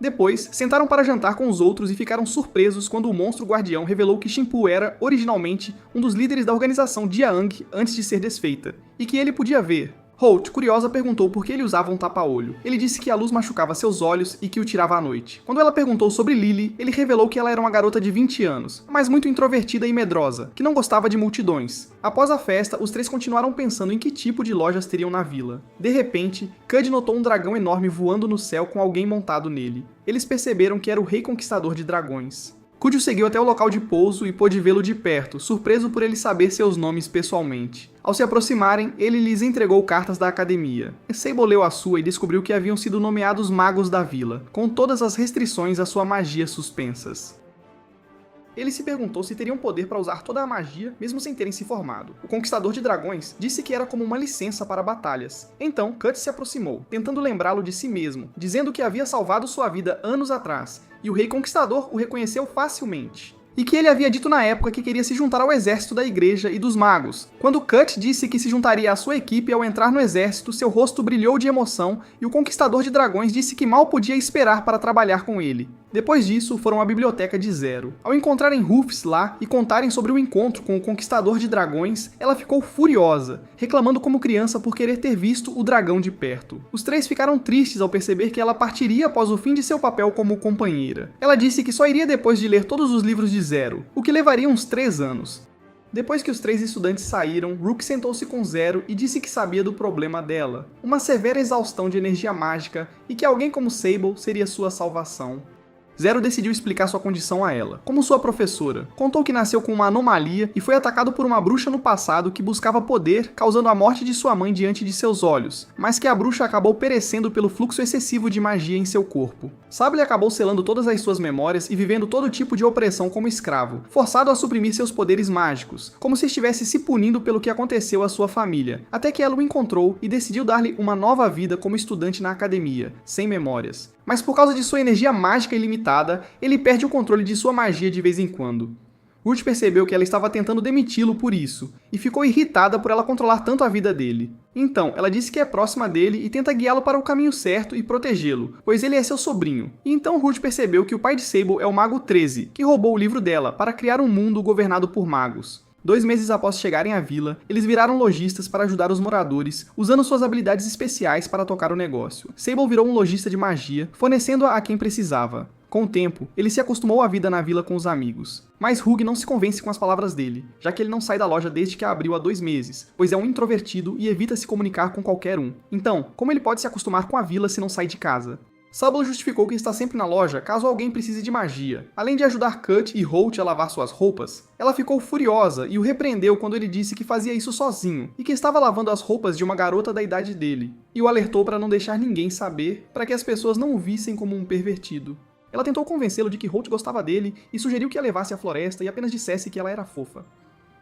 Depois, sentaram para jantar com os outros e ficaram surpresos quando o monstro guardião revelou que Shimpu era, originalmente, um dos líderes da organização Diang antes de ser desfeita, e que ele podia ver. Holt, curiosa, perguntou por que ele usava um tapa-olho. Ele disse que a luz machucava seus olhos e que o tirava à noite. Quando ela perguntou sobre Lily, ele revelou que ela era uma garota de 20 anos, mas muito introvertida e medrosa, que não gostava de multidões. Após a festa, os 3 continuaram pensando em que tipo de lojas teriam na vila. De repente, Cud notou um dragão enorme voando no céu com alguém montado nele. Eles perceberam que era o Rei Conquistador de Dragões. Cud o seguiu até o local de pouso e pôde vê-lo de perto, surpreso por ele saber seus nomes pessoalmente. Ao se aproximarem, ele lhes entregou cartas da academia. Sable leu a sua e descobriu que haviam sido nomeados magos da vila, com todas as restrições à sua magia suspensas. Ele se perguntou se teriam poder para usar toda a magia, mesmo sem terem se formado. O Conquistador de Dragões disse que era como uma licença para batalhas. Então, Cut se aproximou, tentando lembrá-lo de si mesmo, dizendo que havia salvado sua vida anos atrás, e o Rei Conquistador o reconheceu facilmente. E que ele havia dito na época que queria se juntar ao exército da igreja e dos magos. Quando Cut disse que se juntaria à sua equipe ao entrar no exército, seu rosto brilhou de emoção e o Conquistador de Dragões disse que mal podia esperar para trabalhar com ele. Depois disso, foram à biblioteca de Zero. Ao encontrarem Rufus lá e contarem sobre o encontro com o Conquistador de Dragões, ela ficou furiosa, reclamando como criança por querer ter visto o dragão de perto. Os 3 ficaram tristes ao perceber que ela partiria após o fim de seu papel como companheira. Ela disse que só iria depois de ler todos os livros de Zero, o que levaria uns 3 anos. Depois que os 3 estudantes saíram, Rook sentou-se com Zero e disse que sabia do problema dela, uma severa exaustão de energia mágica e que alguém como Sable seria sua salvação. Zero decidiu explicar sua condição a ela. Como sua professora, contou que nasceu com uma anomalia e foi atacado por uma bruxa no passado que buscava poder, causando a morte de sua mãe diante de seus olhos, mas que a bruxa acabou perecendo pelo fluxo excessivo de magia em seu corpo. Sable acabou selando todas as suas memórias e vivendo todo tipo de opressão como escravo, forçado a suprimir seus poderes mágicos, como se estivesse se punindo pelo que aconteceu à sua família, até que ela o encontrou e decidiu dar-lhe uma nova vida como estudante na academia, sem memórias. Mas por causa de sua energia mágica ilimitada, ele perde o controle de sua magia de vez em quando. Ruth percebeu que ela estava tentando demiti-lo por isso, e ficou irritada por ela controlar tanto a vida dele. Então, ela disse que é próxima dele e tenta guiá-lo para o caminho certo e protegê-lo, pois ele é seu sobrinho. E então Ruth percebeu que o pai de Sable é o Mago 13, que roubou o livro dela para criar um mundo governado por magos. 2 meses após chegarem à vila, eles viraram lojistas para ajudar os moradores, usando suas habilidades especiais para tocar o negócio. Sable virou um lojista de magia, fornecendo-a a quem precisava. Com o tempo, ele se acostumou à vida na vila com os amigos. Mas Hugh não se convence com as palavras dele, já que ele não sai da loja desde que a abriu há 2 meses, pois é um introvertido e evita se comunicar com qualquer um. Então, como ele pode se acostumar com a vila se não sai de casa? Sable justificou que está sempre na loja caso alguém precise de magia. Além de ajudar Cut e Holt a lavar suas roupas, ela ficou furiosa e o repreendeu quando ele disse que fazia isso sozinho e que estava lavando as roupas de uma garota da idade dele, e o alertou para não deixar ninguém saber, para que as pessoas não o vissem como um pervertido. Ela tentou convencê-lo de que Holt gostava dele e sugeriu que a levasse à floresta e apenas dissesse que ela era fofa.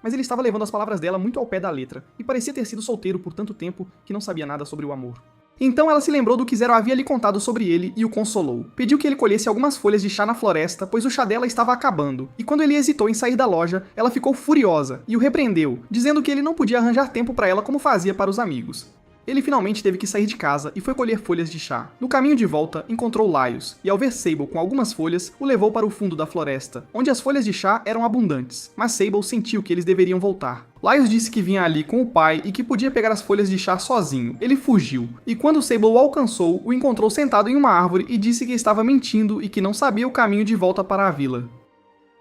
Mas ele estava levando as palavras dela muito ao pé da letra, e parecia ter sido solteiro por tanto tempo que não sabia nada sobre o amor. Então ela se lembrou do que Zero havia lhe contado sobre ele e o consolou. Pediu que ele colhesse algumas folhas de chá na floresta, pois o chá dela estava acabando. E quando ele hesitou em sair da loja, ela ficou furiosa e o repreendeu, dizendo que ele não podia arranjar tempo para ela como fazia para os amigos. Ele finalmente teve que sair de casa e foi colher folhas de chá. No caminho de volta, encontrou Laios, e ao ver Sable com algumas folhas, o levou para o fundo da floresta, onde as folhas de chá eram abundantes, mas Sable sentiu que eles deveriam voltar. Laios disse que vinha ali com o pai e que podia pegar as folhas de chá sozinho. Ele fugiu, e quando Sable o alcançou, o encontrou sentado em uma árvore e disse que estava mentindo e que não sabia o caminho de volta para a vila.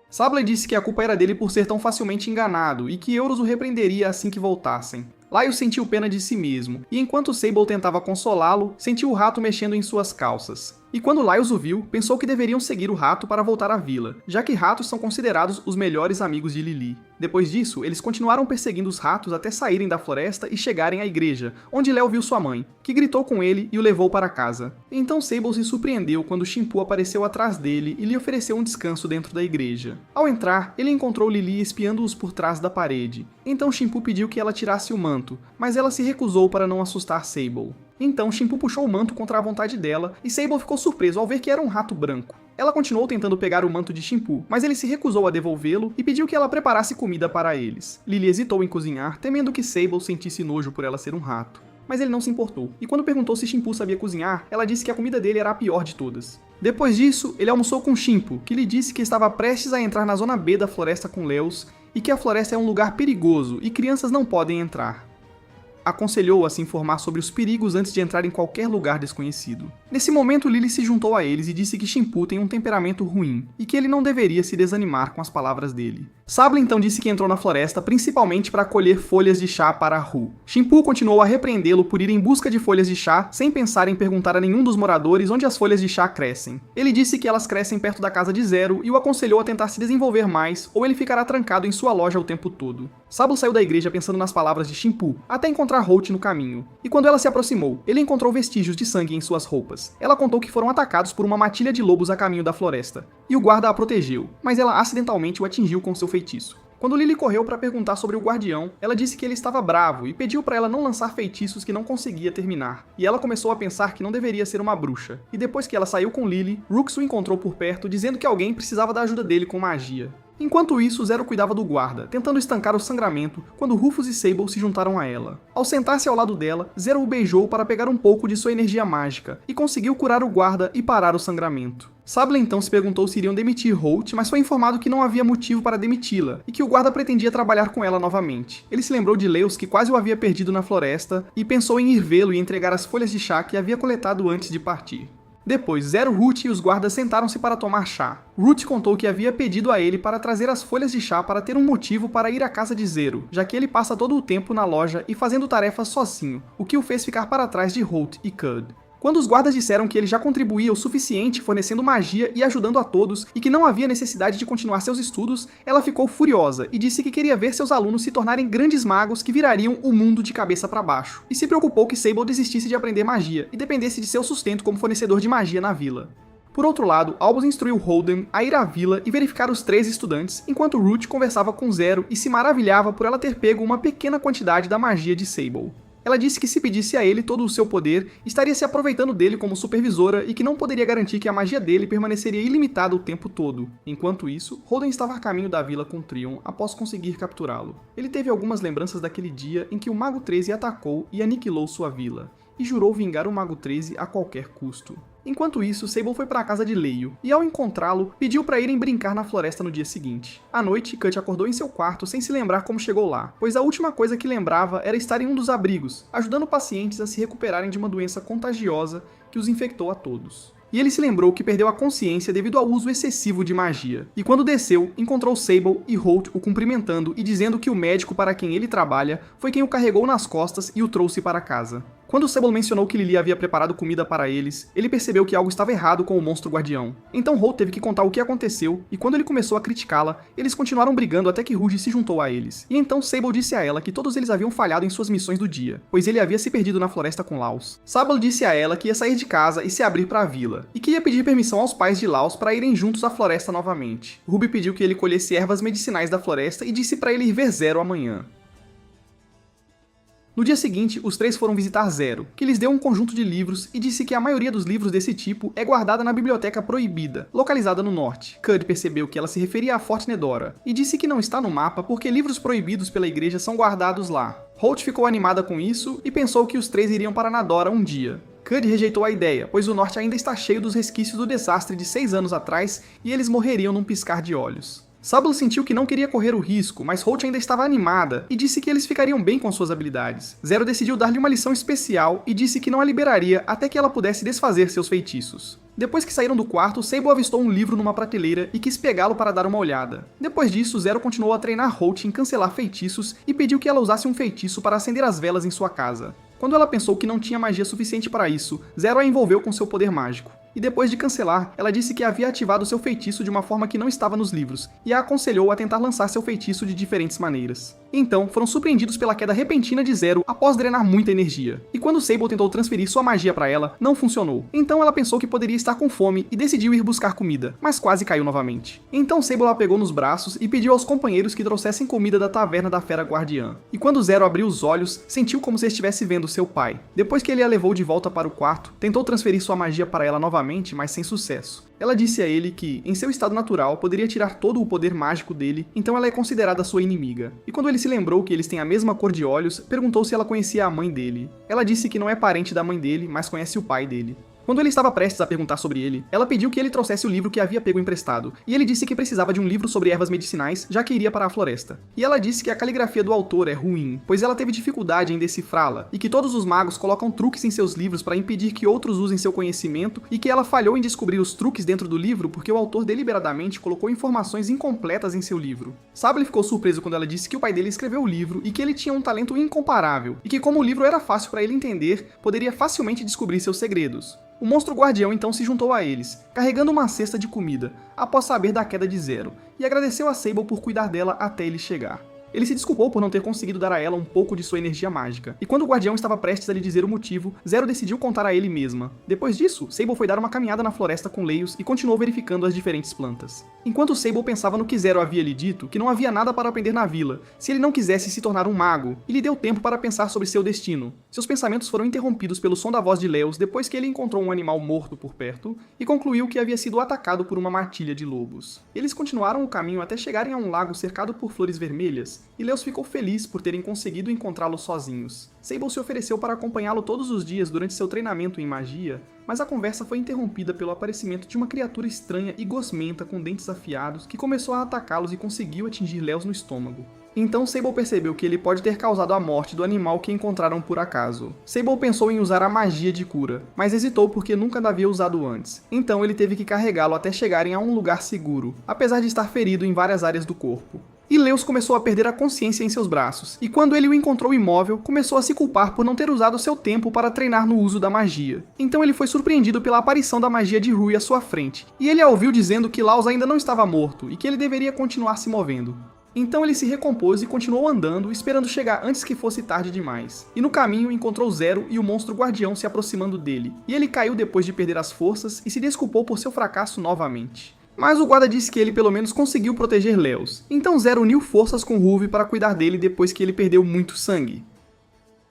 Sable disse que a culpa era dele por ser tão facilmente enganado e que Euros o repreenderia assim que voltassem. Laios sentiu pena de si mesmo, e enquanto Sable tentava consolá-lo, sentiu o rato mexendo em suas calças. e quando Lyles o viu, pensou que deveriam seguir o rato para voltar à vila, já que ratos são considerados os melhores amigos de Lily. Depois disso, eles continuaram perseguindo os ratos até saírem da floresta e chegarem à igreja, onde Léo viu sua mãe, que gritou com ele e o levou para casa. Então Sable se surpreendeu quando Shimpu apareceu atrás dele e lhe ofereceu um descanso dentro da igreja. Ao entrar, ele encontrou Lily espiando-os por trás da parede. Então Shimpu pediu que ela tirasse o manto, mas ela se recusou para não assustar Sable. Então Shimpu puxou o manto contra a vontade dela e Sable ficou surpreso ao ver que era um rato branco. Ela continuou tentando pegar o manto de Shimpu, mas ele se recusou a devolvê-lo e pediu que ela preparasse comida para eles. Lily hesitou em cozinhar, temendo que Sable sentisse nojo por ela ser um rato. Mas ele não se importou, e quando perguntou se Shimpu sabia cozinhar, ela disse que a comida dele era a pior de todas. Depois disso, ele almoçou com Shimpu, que lhe disse que estava prestes a entrar na zona B da floresta com Leos, e que a floresta é um lugar perigoso e crianças não podem entrar. Aconselhou a se informar sobre os perigos antes de entrar em qualquer lugar desconhecido. Nesse momento, Lily se juntou a eles e disse que Shimpu tem um temperamento ruim, e que ele não deveria se desanimar com as palavras dele. Sable então disse que entrou na floresta principalmente para colher folhas de chá para Hu. Shimpu continuou a repreendê-lo por ir em busca de folhas de chá, sem pensar em perguntar a nenhum dos moradores onde as folhas de chá crescem. Ele disse que elas crescem perto da casa de Zero e o aconselhou a tentar se desenvolver mais, ou ele ficará trancado em sua loja o tempo todo. Sable saiu da igreja pensando nas palavras de Shimpu, até encontrar Holt no caminho. E quando ela se aproximou, ele encontrou vestígios de sangue em suas roupas. Ela contou que foram atacados por uma matilha de lobos a caminho da floresta, e o guarda a protegeu, mas ela acidentalmente o atingiu com seu feitiço. Quando Lily correu para perguntar sobre o guardião, ela disse que ele estava bravo e pediu para ela não lançar feitiços que não conseguia terminar. E ela começou a pensar que não deveria ser uma bruxa. E depois que ela saiu com Lily, Rooks o encontrou por perto, dizendo que alguém precisava da ajuda dele com magia. Enquanto isso, Zero cuidava do guarda, tentando estancar o sangramento, quando Rufus e Sable se juntaram a ela. Ao sentar-se ao lado dela, Zero o beijou para pegar um pouco de sua energia mágica, e conseguiu curar o guarda e parar o sangramento. Sable então se perguntou se iriam demitir Holt, mas foi informado que não havia motivo para demiti-la, e que o guarda pretendia trabalhar com ela novamente. Ele se lembrou de Leos, que quase o havia perdido na floresta, e pensou em ir vê-lo e entregar as folhas de chá que havia coletado antes de partir. Depois, Zero, Root e os guardas sentaram-se para tomar chá. Root contou que havia pedido a ele para trazer as folhas de chá para ter um motivo para ir à casa de Zero, já que ele passa todo o tempo na loja e fazendo tarefas sozinho, o que o fez ficar para trás de Holt e Cud. Quando os guardas disseram que ele já contribuía o suficiente fornecendo magia e ajudando a todos e que não havia necessidade de continuar seus estudos, ela ficou furiosa e disse que queria ver seus alunos se tornarem grandes magos que virariam o mundo de cabeça para baixo. E se preocupou que Sable desistisse de aprender magia e dependesse de seu sustento como fornecedor de magia na vila. Por outro lado, Albus instruiu Holden a ir à vila e verificar os 3 estudantes, enquanto Root conversava com Zero e se maravilhava por ela ter pego uma pequena quantidade da magia de Sable. Ela disse que se pedisse a ele todo o seu poder, estaria se aproveitando dele como supervisora e que não poderia garantir que a magia dele permaneceria ilimitada o tempo todo. Enquanto isso, Holden estava a caminho da vila com Trion após conseguir capturá-lo. Ele teve algumas lembranças daquele dia em que o Mago 13 atacou e aniquilou sua vila, e jurou vingar o Mago 13 a qualquer custo. Enquanto isso, Sable foi para a casa de Leio, e ao encontrá-lo, pediu para irem brincar na floresta no dia seguinte. À noite, Cut acordou em seu quarto sem se lembrar como chegou lá, pois a última coisa que lembrava era estar em um dos abrigos, ajudando pacientes a se recuperarem de uma doença contagiosa que os infectou a todos. E ele se lembrou que perdeu a consciência devido ao uso excessivo de magia. E quando desceu, encontrou Sable e Holt o cumprimentando e dizendo que o médico para quem ele trabalha foi quem o carregou nas costas e o trouxe para casa. Quando Sable mencionou que Lily havia preparado comida para eles, ele percebeu que algo estava errado com o monstro guardião. Então Holt teve que contar o que aconteceu, e quando ele começou a criticá-la, eles continuaram brigando até que Rouge se juntou a eles. E então Sable disse a ela que todos eles haviam falhado em suas missões do dia, pois ele havia se perdido na floresta com Laos. Sable disse a ela que ia sair de casa e se abrir para a vila, e que ia pedir permissão aos pais de Laos para irem juntos à floresta novamente. Ruby pediu que ele colhesse ervas medicinais da floresta e disse para ele ir ver Zero amanhã. No dia seguinte, os 3 foram visitar Zero, que lhes deu um conjunto de livros e disse que a maioria dos livros desse tipo é guardada na Biblioteca Proibida, localizada no norte. Cud percebeu que ela se referia a Fort Nedora, e disse que não está no mapa porque livros proibidos pela igreja são guardados lá. Holt ficou animada com isso e pensou que os 3 iriam para Nadora um dia. Cud rejeitou a ideia, pois o norte ainda está cheio dos resquícios do desastre de 6 anos atrás e eles morreriam num piscar de olhos. Sable sentiu que não queria correr o risco, mas Holt ainda estava animada e disse que eles ficariam bem com suas habilidades. Zero decidiu dar-lhe uma lição especial e disse que não a liberaria até que ela pudesse desfazer seus feitiços. Depois que saíram do quarto, Sable avistou um livro numa prateleira e quis pegá-lo para dar uma olhada. Depois disso, Zero continuou a treinar Holt em cancelar feitiços e pediu que ela usasse um feitiço para acender as velas em sua casa. Quando ela pensou que não tinha magia suficiente para isso, Zero a envolveu com seu poder mágico. e depois de cancelar, ela disse que havia ativado seu feitiço de uma forma que não estava nos livros, e a aconselhou a tentar lançar seu feitiço de diferentes maneiras. Então, foram surpreendidos pela queda repentina de Zero após drenar muita energia. E quando Sable tentou transferir sua magia para ela, não funcionou. Então ela pensou que poderia estar com fome e decidiu ir buscar comida, mas quase caiu novamente. Então Sable a pegou nos braços e pediu aos companheiros que trouxessem comida da taverna da Fera Guardiã. E quando Zero abriu os olhos, sentiu como se estivesse vendo seu pai. Depois que ele a levou de volta para o quarto, tentou transferir sua magia para ela novamente, mas sem sucesso. Ela disse a ele que, em seu estado natural, poderia tirar todo o poder mágico dele, então ela é considerada sua inimiga. E quando ele se lembrou que eles têm a mesma cor de olhos, perguntou se ela conhecia a mãe dele. Ela disse que não é parente da mãe dele, mas conhece o pai dele. Quando ele estava prestes a perguntar sobre ele, ela pediu que ele trouxesse o livro que havia pego emprestado, e ele disse que precisava de um livro sobre ervas medicinais, já que iria para a floresta. E ela disse que a caligrafia do autor é ruim, pois ela teve dificuldade em decifrá-la, e que todos os magos colocam truques em seus livros para impedir que outros usem seu conhecimento, e que ela falhou em descobrir os truques dentro do livro porque o autor deliberadamente colocou informações incompletas em seu livro. Sable ficou surpreso quando ela disse que o pai dele escreveu o livro e que ele tinha um talento incomparável, e que como o livro era fácil para ele entender, poderia facilmente descobrir seus segredos. O monstro guardião então se juntou a eles, carregando uma cesta de comida, após saber da queda de Zero, e agradeceu a Sable por cuidar dela até ele chegar. Ele se desculpou por não ter conseguido dar a ela um pouco de sua energia mágica, e quando o guardião estava prestes a lhe dizer o motivo, Zero decidiu contar a ele mesma. Depois disso, Sable foi dar uma caminhada na floresta com Leios e continuou verificando as diferentes plantas. Enquanto Sable pensava no que Zero havia lhe dito, que não havia nada para aprender na vila, se ele não quisesse se tornar um mago, e lhe deu tempo para pensar sobre seu destino. Seus pensamentos foram interrompidos pelo som da voz de Leios depois que ele encontrou um animal morto por perto, e concluiu que havia sido atacado por uma matilha de lobos. Eles continuaram o caminho até chegarem a um lago cercado por flores vermelhas, e Leios ficou feliz por terem conseguido encontrá-lo sozinhos. Sable se ofereceu para acompanhá-lo todos os dias durante seu treinamento em magia, mas a conversa foi interrompida pelo aparecimento de uma criatura estranha e gosmenta com dentes afiados que começou a atacá-los e conseguiu atingir Leios no estômago. Então Sable percebeu que ele pode ter causado a morte do animal que encontraram por acaso. Sable pensou em usar a magia de cura, mas hesitou porque nunca a havia usado antes. Então ele teve que carregá-lo até chegarem a um lugar seguro, apesar de estar ferido em várias áreas do corpo. E Leios começou a perder a consciência em seus braços, e quando ele o encontrou imóvel, começou a se culpar por não ter usado seu tempo para treinar no uso da magia. Então ele foi surpreendido pela aparição da magia de Rui à sua frente, e ele a ouviu dizendo que Laos ainda não estava morto, e que ele deveria continuar se movendo. Então ele se recompôs e continuou andando, esperando chegar antes que fosse tarde demais. E no caminho encontrou Zero e o monstro guardião se aproximando dele, e ele caiu depois de perder as forças e se desculpou por seu fracasso novamente. Mas o guarda disse que ele pelo menos conseguiu proteger Leios, então Zero uniu forças com Ruve para cuidar dele depois que ele perdeu muito sangue.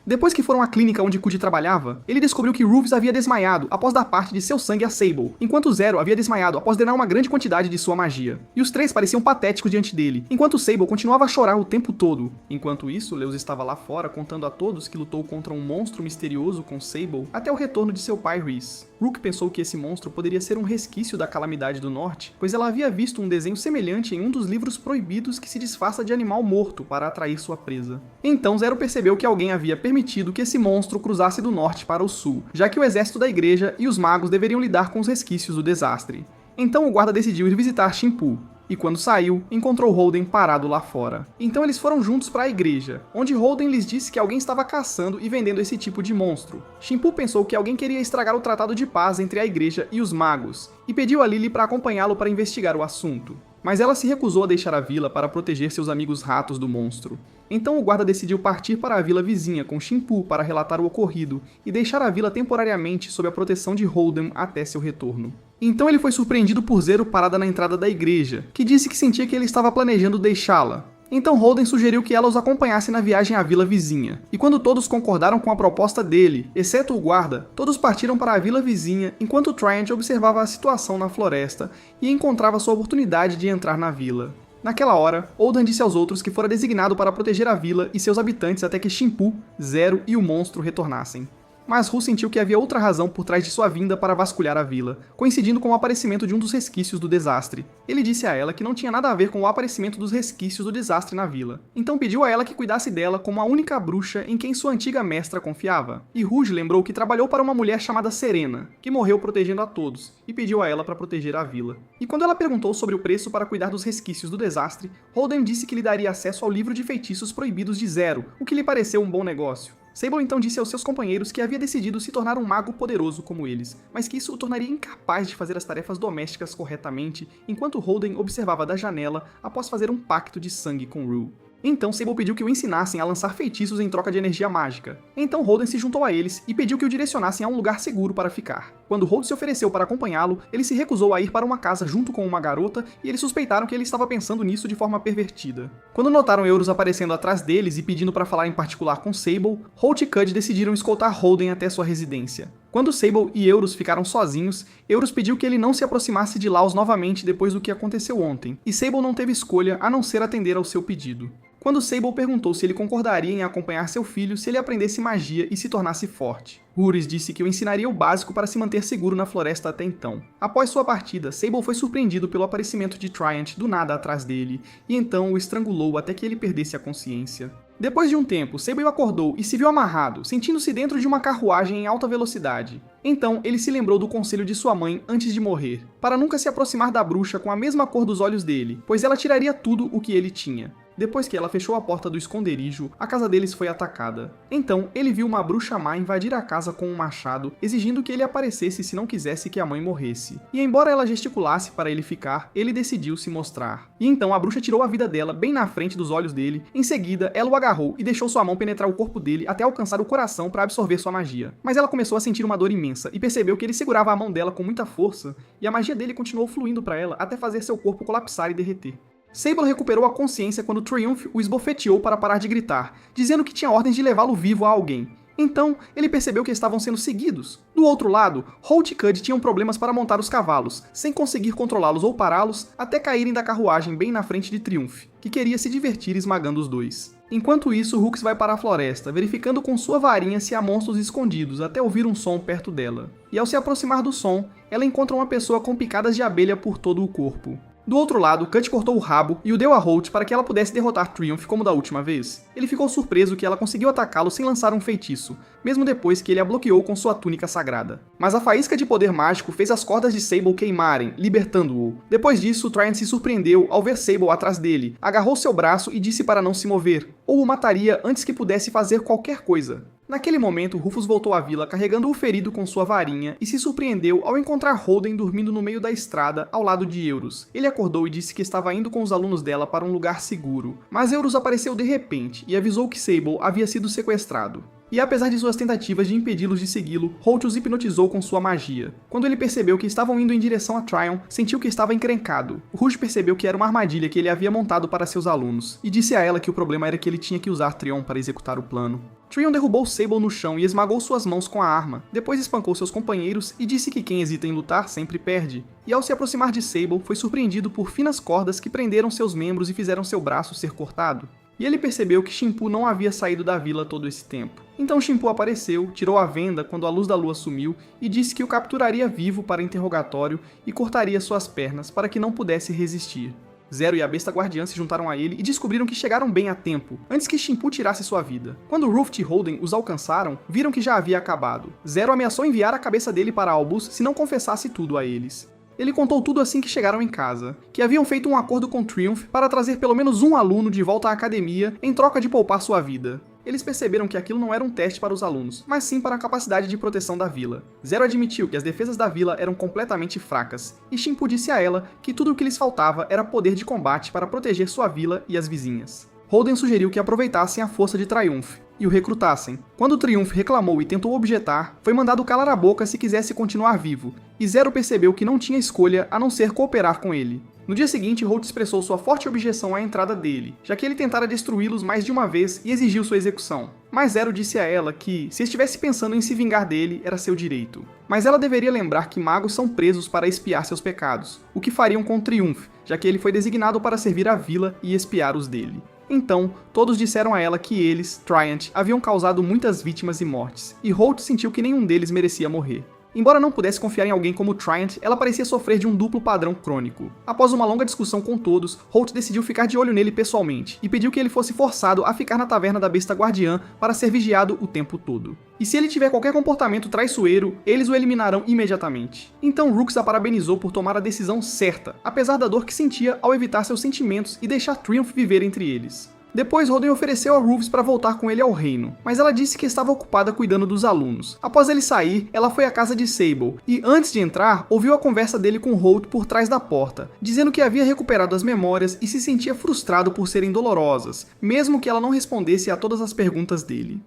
Depois que foram à clínica onde Cudi trabalhava, ele descobriu que Ruves havia desmaiado após dar parte de seu sangue a Sable, enquanto Zero havia desmaiado após drenar uma grande quantidade de sua magia. E os três pareciam patéticos diante dele, enquanto Sable continuava a chorar o tempo todo. Enquanto isso, Leios estava lá fora contando a todos que lutou contra um monstro misterioso com Sable até o retorno de seu pai Rhys. Rook pensou que esse monstro poderia ser um resquício da Calamidade do Norte, pois ela havia visto um desenho semelhante em um dos livros proibidos que se disfarça de animal morto para atrair sua presa. Então Zero percebeu que alguém havia permitido que esse monstro cruzasse do norte para o sul, já que o exército da igreja e os magos deveriam lidar com os resquícios do desastre. Então o guarda decidiu ir visitar Shimpu, e quando saiu, encontrou Holden parado lá fora. Então eles foram juntos para a igreja, onde Holden lhes disse que alguém estava caçando e vendendo esse tipo de monstro. Shimpu pensou que alguém queria estragar o tratado de paz entre a igreja e os magos, e pediu a Lily para acompanhá-lo para investigar o assunto. Mas ela se recusou a deixar a vila para proteger seus amigos ratos do monstro. Então o guarda decidiu partir para a vila vizinha com Shimpu para relatar o ocorrido e deixar a vila temporariamente sob a proteção de Holden até seu retorno. Então ele foi surpreendido por Zero parada na entrada da igreja, que disse que sentia que ele estava planejando deixá-la. Então Holden sugeriu que ela os acompanhasse na viagem à vila vizinha, e quando todos concordaram com a proposta dele, exceto o guarda, todos partiram para a vila vizinha enquanto Tryant observava a situação na floresta e encontrava sua oportunidade de entrar na vila. Naquela hora, Holden disse aos outros que fora designado para proteger a vila e seus habitantes até que Shimpu, Zero e o monstro retornassem. Mas Ru sentiu que havia outra razão por trás de sua vinda para vasculhar a vila, coincidindo com o aparecimento de um dos resquícios do desastre. Ele disse a ela que não tinha nada a ver com o aparecimento dos resquícios do desastre na vila. Então pediu a ela que cuidasse dela como a única bruxa em quem sua antiga mestra confiava. E Rouge lembrou que trabalhou para uma mulher chamada Serena, que morreu protegendo a todos, e pediu a ela para proteger a vila. E quando ela perguntou sobre o preço para cuidar dos resquícios do desastre, Holden disse que lhe daria acesso ao livro de feitiços proibidos de Zero, o que lhe pareceu um bom negócio. Sable então disse aos seus companheiros que havia decidido se tornar um mago poderoso como eles, mas que isso o tornaria incapaz de fazer as tarefas domésticas corretamente, enquanto Holden observava da janela após fazer um pacto de sangue com Rue. Então Sable pediu que o ensinassem a lançar feitiços em troca de energia mágica. Então Holden se juntou a eles e pediu que o direcionassem a um lugar seguro para ficar. Quando Holden se ofereceu para acompanhá-lo, ele se recusou a ir para uma casa junto com uma garota e eles suspeitaram que ele estava pensando nisso de forma pervertida. Quando notaram Euros aparecendo atrás deles e pedindo para falar em particular com Sable, Holt e Cud decidiram escoltar Holden até sua residência. Quando Sable e Euros ficaram sozinhos, Euros pediu que ele não se aproximasse de Laos novamente depois do que aconteceu ontem, e Sable não teve escolha a não ser atender ao seu pedido. Quando Sable perguntou se ele concordaria em acompanhar seu filho se ele aprendesse magia e se tornasse forte. Rhuris disse que o ensinaria o básico para se manter seguro na floresta até então. Após sua partida, Sable foi surpreendido pelo aparecimento de Tryant do nada atrás dele, e então o estrangulou até que ele perdesse a consciência. Depois de um tempo, Sable acordou e se viu amarrado, sentindo-se dentro de uma carruagem em alta velocidade. Então, ele se lembrou do conselho de sua mãe antes de morrer, para nunca se aproximar da bruxa com a mesma cor dos olhos dele, pois ela tiraria tudo o que ele tinha. Depois que ela fechou a porta do esconderijo, a casa deles foi atacada. Então, ele viu uma bruxa má invadir a casa com um machado, exigindo que ele aparecesse se não quisesse que a mãe morresse. E embora ela gesticulasse para ele ficar, ele decidiu se mostrar. E então a bruxa tirou a vida dela bem na frente dos olhos dele, em seguida ela o agarrou e deixou sua mão penetrar o corpo dele até alcançar o coração para absorver sua magia. Mas ela começou a sentir uma dor imensa e percebeu que ele segurava a mão dela com muita força, e a magia dele continuou fluindo para ela até fazer seu corpo colapsar e derreter. Sable recuperou a consciência quando Triumph o esbofeteou para parar de gritar, dizendo que tinha ordens de levá-lo vivo a alguém. Então, ele percebeu que estavam sendo seguidos. Do outro lado, Holt e Cud tinham problemas para montar os cavalos, sem conseguir controlá-los ou pará-los, até caírem da carruagem bem na frente de Triumph, que queria se divertir esmagando os dois. Enquanto isso, Hooks vai para a floresta, verificando com sua varinha se há monstros escondidos, até ouvir um som perto dela. E ao se aproximar do som, ela encontra uma pessoa com picadas de abelha por todo o corpo. Do outro lado, Cud cortou o rabo e o deu a Holt para que ela pudesse derrotar Triumph como da última vez. Ele ficou surpreso que ela conseguiu atacá-lo sem lançar um feitiço, mesmo depois que ele a bloqueou com sua túnica sagrada. Mas a faísca de poder mágico fez as cordas de Sable queimarem, libertando-o. Depois disso, Tryant se surpreendeu ao ver Sable atrás dele, agarrou seu braço e disse para não se mover, ou o mataria antes que pudesse fazer qualquer coisa. Naquele momento, Rufus voltou à vila carregando o ferido com sua varinha e se surpreendeu ao encontrar Holden dormindo no meio da estrada ao lado de Euros. Ele acordou e disse que estava indo com os alunos dela para um lugar seguro, mas Euros apareceu de repente e avisou que Sable havia sido sequestrado. E apesar de suas tentativas de impedi-los de segui-lo, Holt os hipnotizou com sua magia. Quando ele percebeu que estavam indo em direção a Tryon, sentiu que estava encrencado. Rouge percebeu que era uma armadilha que ele havia montado para seus alunos, e disse a ela que o problema era que ele tinha que usar Tryon para executar o plano. Tryon derrubou Sable no chão e esmagou suas mãos com a arma, depois espancou seus companheiros e disse que quem hesita em lutar sempre perde. E ao se aproximar de Sable, foi surpreendido por finas cordas que prenderam seus membros e fizeram seu braço ser cortado. E ele percebeu que Shimpu não havia saído da vila todo esse tempo. Então Shimpu apareceu, tirou a venda quando a luz da lua sumiu e disse que o capturaria vivo para interrogatório e cortaria suas pernas para que não pudesse resistir. Zero e a besta guardiã se juntaram a ele e descobriram que chegaram bem a tempo, antes que Shimpu tirasse sua vida. Quando Ruft e Holden os alcançaram, viram que já havia acabado. Zero ameaçou enviar a cabeça dele para Albus se não confessasse tudo a eles. Ele contou tudo assim que chegaram em casa, que haviam feito um acordo com Triumph para trazer pelo menos um aluno de volta à academia em troca de poupar sua vida. Eles perceberam que aquilo não era um teste para os alunos, mas sim para a capacidade de proteção da vila. Zero admitiu que as defesas da vila eram completamente fracas, e Shimpu disse a ela que tudo o que lhes faltava era poder de combate para proteger sua vila e as vizinhas. Holden sugeriu que aproveitassem a força de Triumph e o recrutassem. Quando Triumph reclamou e tentou objetar, foi mandado calar a boca se quisesse continuar vivo, e Zero percebeu que não tinha escolha a não ser cooperar com ele. No dia seguinte, Holt expressou sua forte objeção à entrada dele, já que ele tentara destruí-los mais de uma vez e exigiu sua execução. Mas Zero disse a ela que, se estivesse pensando em se vingar dele, era seu direito. Mas ela deveria lembrar que magos são presos para expiar seus pecados, o que fariam com Triumph, já que ele foi designado para servir a vila e expiar os dele. Então, todos disseram a ela que eles, Tryant, haviam causado muitas vítimas e mortes, e Holt sentiu que nenhum deles merecia morrer. Embora não pudesse confiar em alguém como Tryant, ela parecia sofrer de um duplo padrão crônico. Após uma longa discussão com todos, Holt decidiu ficar de olho nele pessoalmente, e pediu que ele fosse forçado a ficar na taverna da besta guardiã para ser vigiado o tempo todo. E se ele tiver qualquer comportamento traiçoeiro, eles o eliminarão imediatamente. Então Rooks a parabenizou por tomar a decisão certa, apesar da dor que sentia ao evitar seus sentimentos e deixar Triumph viver entre eles. Depois, Holden ofereceu a Rufus para voltar com ele ao reino, mas ela disse que estava ocupada cuidando dos alunos. Após ele sair, ela foi à casa de Sable, e antes de entrar, ouviu a conversa dele com Holt por trás da porta, dizendo que havia recuperado as memórias e se sentia frustrado por serem dolorosas, mesmo que ela não respondesse a todas as perguntas dele.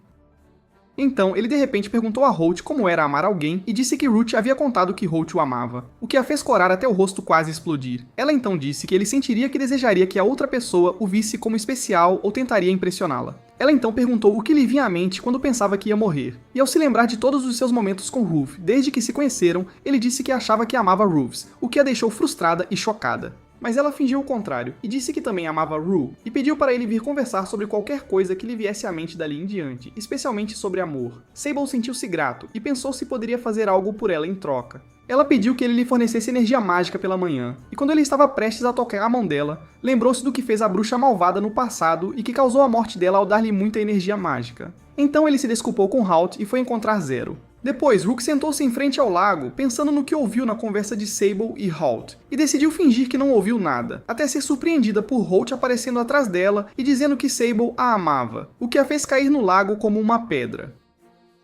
Então, ele de repente perguntou a Holt como era amar alguém e disse que Ruth havia contado que Holt o amava, o que a fez corar até o rosto quase explodir. Ela então disse que ele sentiria que desejaria que a outra pessoa o visse como especial ou tentaria impressioná-la. Ela então perguntou o que lhe vinha à mente quando pensava que ia morrer, e ao se lembrar de todos os seus momentos com Ruth desde que se conheceram, ele disse que achava que amava Ruth, o que a deixou frustrada e chocada. Mas ela fingiu o contrário, e disse que também amava Rue, e pediu para ele vir conversar sobre qualquer coisa que lhe viesse à mente dali em diante, especialmente sobre amor. Sable sentiu-se grato, e pensou se poderia fazer algo por ela em troca. Ela pediu que ele lhe fornecesse energia mágica pela manhã, e quando ele estava prestes a tocar a mão dela, lembrou-se do que fez a bruxa malvada no passado e que causou a morte dela ao dar-lhe muita energia mágica. Então ele se desculpou com Halt e foi encontrar Zero. Depois, Rook sentou-se em frente ao lago, pensando no que ouviu na conversa de Sable e Halt, e decidiu fingir que não ouviu nada, até ser surpreendida por Holt aparecendo atrás dela e dizendo que Sable a amava, o que a fez cair no lago como uma pedra.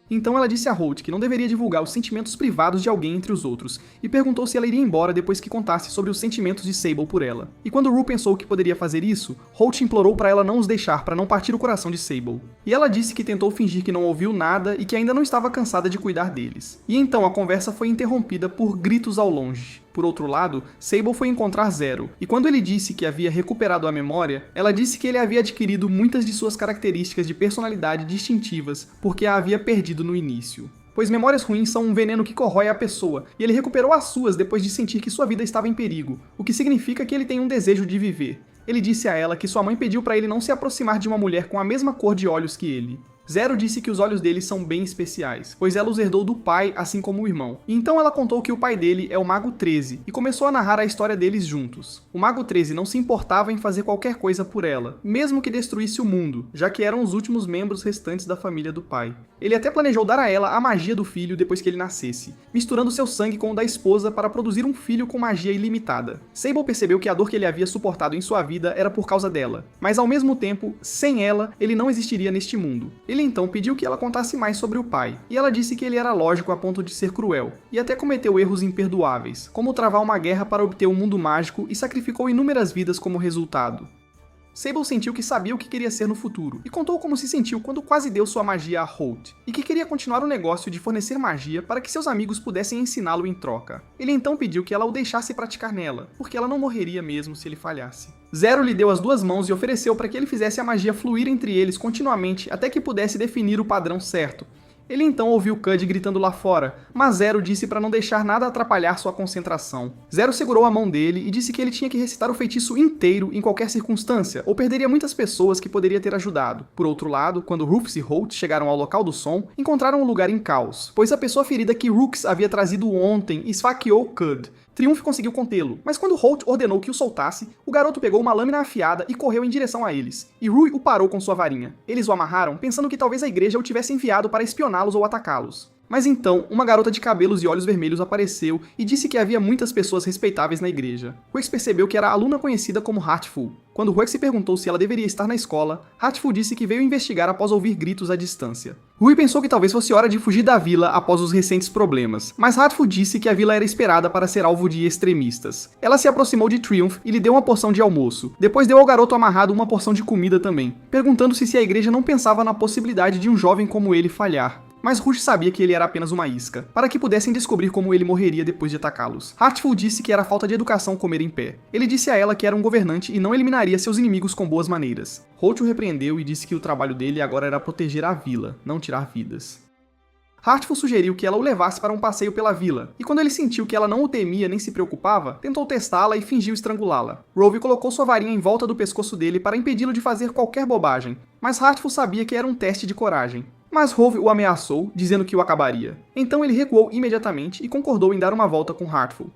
Então ela disse a Holt que não deveria divulgar os sentimentos privados de alguém entre os outros, e perguntou se ela iria embora depois que contasse sobre os sentimentos de Sable por ela. E quando Rue pensou que poderia fazer isso, Holt implorou para ela não os deixar para não partir o coração de Sable. E ela disse que tentou fingir que não ouviu nada e que ainda não estava cansada de cuidar deles. E então a conversa foi interrompida por gritos ao longe. Por outro lado, Sable foi encontrar Zero, e quando ele disse que havia recuperado a memória, ela disse que ele havia adquirido muitas de suas características de personalidade distintivas porque a havia perdido no início. Pois memórias ruins são um veneno que corrói a pessoa, e ele recuperou as suas depois de sentir que sua vida estava em perigo, o que significa que ele tem um desejo de viver. Ele disse a ela que sua mãe pediu para ele não se aproximar de uma mulher com a mesma cor de olhos que ele. Zero disse que os olhos dele são bem especiais, pois ela os herdou do pai, assim como o irmão. E então ela contou que o pai dele é o Mago 13, e começou a narrar a história deles juntos. O Mago 13 não se importava em fazer qualquer coisa por ela, mesmo que destruísse o mundo, já que eram os últimos membros restantes da família do pai. Ele até planejou dar a ela a magia do filho depois que ele nascesse, misturando seu sangue com o da esposa para produzir um filho com magia ilimitada. Sable percebeu que a dor que ele havia suportado em sua vida era por causa dela, mas ao mesmo tempo, sem ela, ele não existiria neste mundo. Ele então pediu que ela contasse mais sobre o pai, e ela disse que ele era lógico a ponto de ser cruel, e até cometeu erros imperdoáveis, como travar uma guerra para obter um mundo mágico e sacrificou inúmeras vidas como resultado. Sable sentiu que sabia o que queria ser no futuro, e contou como se sentiu quando quase deu sua magia a Holt, e que queria continuar o negócio de fornecer magia para que seus amigos pudessem ensiná-lo em troca. Ele então pediu que ela o deixasse praticar nela, porque ela não morreria mesmo se ele falhasse. Zero lhe deu as duas mãos e ofereceu para que ele fizesse a magia fluir entre eles continuamente até que pudesse definir o padrão certo. Ele então ouviu Cud gritando lá fora, mas Zero disse para não deixar nada atrapalhar sua concentração. Zero segurou a mão dele e disse que ele tinha que recitar o feitiço inteiro em qualquer circunstância, ou perderia muitas pessoas que poderia ter ajudado. Por outro lado, quando Rufus e Holt chegaram ao local do som, encontraram o lugar em caos, pois a pessoa ferida que Rooks havia trazido ontem esfaqueou Cud. Triumph conseguiu contê-lo, mas quando Holt ordenou que o soltasse, o garoto pegou uma lâmina afiada e correu em direção a eles, e Rue o parou com sua varinha. Eles o amarraram, pensando que talvez a igreja o tivesse enviado para espioná-los ou atacá-los. Mas então, uma garota de cabelos e olhos vermelhos apareceu e disse que havia muitas pessoas respeitáveis na igreja. Rex percebeu que era a aluna conhecida como Heartful. Quando Rex se perguntou se ela deveria estar na escola, Heartful disse que veio investigar após ouvir gritos à distância. Rui pensou que talvez fosse hora de fugir da vila após os recentes problemas, mas Heartful disse que a vila era esperada para ser alvo de extremistas. Ela se aproximou de Triumph e lhe deu uma porção de almoço. Depois deu ao garoto amarrado uma porção de comida também, perguntando-se se a igreja não pensava na possibilidade de um jovem como ele falhar. Mas Rush sabia que ele era apenas uma isca, para que pudessem descobrir como ele morreria depois de atacá-los. Heartful disse que era falta de educação comer em pé. Ele disse a ela que era um governante e não eliminaria seus inimigos com boas maneiras. Holt o repreendeu e disse que o trabalho dele agora era proteger a vila, não tirar vidas. Heartful sugeriu que ela o levasse para um passeio pela vila, e quando ele sentiu que ela não o temia nem se preocupava, tentou testá-la e fingiu estrangulá-la. Rove colocou sua varinha em volta do pescoço dele para impedi-lo de fazer qualquer bobagem, mas Heartful sabia que era um teste de coragem. Mas Rove o ameaçou, dizendo que o acabaria. Então ele recuou imediatamente e concordou em dar uma volta com Heartful.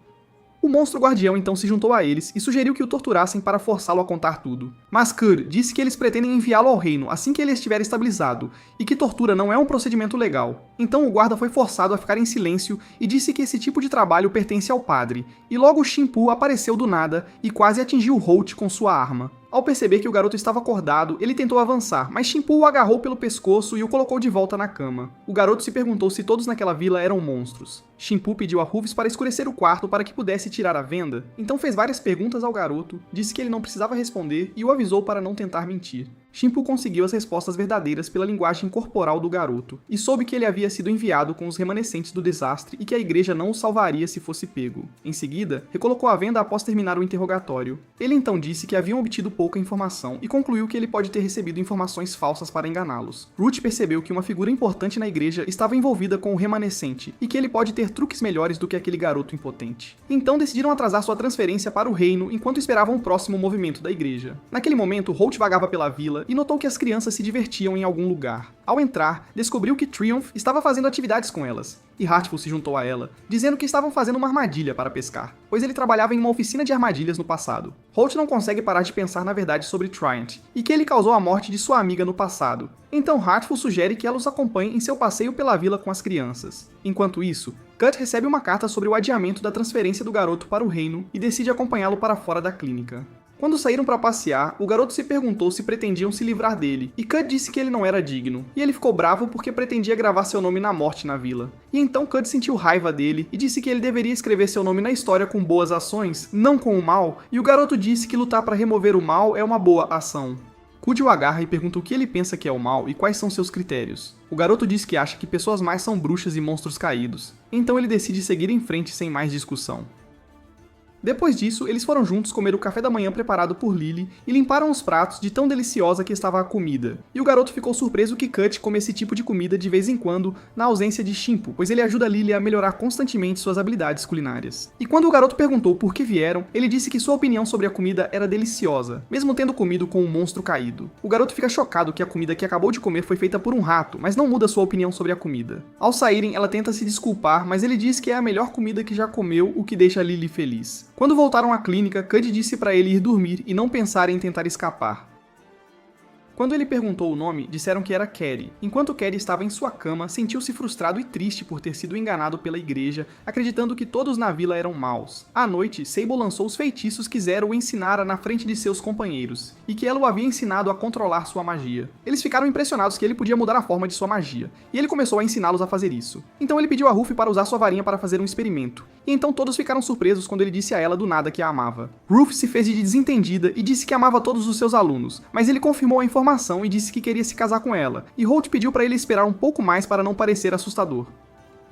O monstro guardião então se juntou a eles e sugeriu que o torturassem para forçá-lo a contar tudo. Mas Cur disse que eles pretendem enviá-lo ao reino assim que ele estiver estabilizado, e que tortura não é um procedimento legal. Então o guarda foi forçado a ficar em silêncio e disse que esse tipo de trabalho pertence ao padre, e logo Shimpu apareceu do nada e quase atingiu Holt com sua arma. Ao perceber que o garoto estava acordado, ele tentou avançar, mas Shimpu o agarrou pelo pescoço e o colocou de volta na cama. O garoto se perguntou se todos naquela vila eram monstros. Shimpu pediu a Ruffs para escurecer o quarto para que pudesse tirar a venda, então fez várias perguntas ao garoto, disse que ele não precisava responder e o avisou para não tentar mentir. Shimpu conseguiu as respostas verdadeiras pela linguagem corporal do garoto, e soube que ele havia sido enviado com os remanescentes do desastre e que a igreja não o salvaria se fosse pego. Em seguida, recolocou a venda após terminar o interrogatório. Ele então disse que haviam obtido pouca informação e concluiu que ele pode ter recebido informações falsas para enganá-los. Root percebeu que uma figura importante na igreja estava envolvida com o remanescente e que ele pode ter truques melhores do que aquele garoto impotente. Então decidiram atrasar sua transferência para o reino enquanto esperavam o próximo movimento da igreja. Naquele momento, Holt vagava pela vila e notou que as crianças se divertiam em algum lugar. Ao entrar, descobriu que Triumph estava fazendo atividades com elas, e Heartful se juntou a ela, dizendo que estavam fazendo uma armadilha para pescar, pois ele trabalhava em uma oficina de armadilhas no passado. Holt não consegue parar de pensar na verdade sobre Triumph, e que ele causou a morte de sua amiga no passado. Então Heartful sugere que ela os acompanhe em seu passeio pela vila com as crianças. Enquanto isso, Cut recebe uma carta sobre o adiamento da transferência do garoto para o reino e decide acompanhá-lo para fora da clínica. Quando saíram para passear, o garoto se perguntou se pretendiam se livrar dele, e Cut disse que ele não era digno, e ele ficou bravo porque pretendia gravar seu nome na morte na vila. E então Cut sentiu raiva dele e disse que ele deveria escrever seu nome na história com boas ações, não com o mal, e o garoto disse que lutar para remover o mal é uma boa ação. Cut o agarra e pergunta o que ele pensa que é o mal e quais são seus critérios. O garoto diz que acha que pessoas más são bruxas e monstros caídos, então ele decide seguir em frente sem mais discussão. Depois disso, eles foram juntos comer o café da manhã preparado por Lily e limparam os pratos de tão deliciosa que estava a comida. E o garoto ficou surpreso que Cut come esse tipo de comida de vez em quando, na ausência de Shimpu, pois ele ajuda Lily a melhorar constantemente suas habilidades culinárias. E quando o garoto perguntou por que vieram, ele disse que sua opinião sobre a comida era deliciosa, mesmo tendo comido com um monstro caído. O garoto fica chocado que a comida que acabou de comer foi feita por um rato, mas não muda sua opinião sobre a comida. Ao saírem, ela tenta se desculpar, mas ele diz que é a melhor comida que já comeu, o que deixa Lily feliz. Quando voltaram à clínica, Cut disse para ele ir dormir e não pensar em tentar escapar. Quando ele perguntou o nome, disseram que era Carrie. Enquanto Carrie estava em sua cama, sentiu-se frustrado e triste por ter sido enganado pela igreja, acreditando que todos na vila eram maus. À noite, Sable lançou os feitiços que Zero o ensinara na frente de seus companheiros, e que ela o havia ensinado a controlar sua magia. Eles ficaram impressionados que ele podia mudar a forma de sua magia, e ele começou a ensiná-los a fazer isso. Então ele pediu a Ruffy para usar sua varinha para fazer um experimento, e então todos ficaram surpresos quando ele disse a ela do nada que a amava. Ruffy se fez de desentendida e disse que amava todos os seus alunos, mas ele confirmou a informação e disse que queria se casar com ela, e Holt pediu para ele esperar um pouco mais para não parecer assustador.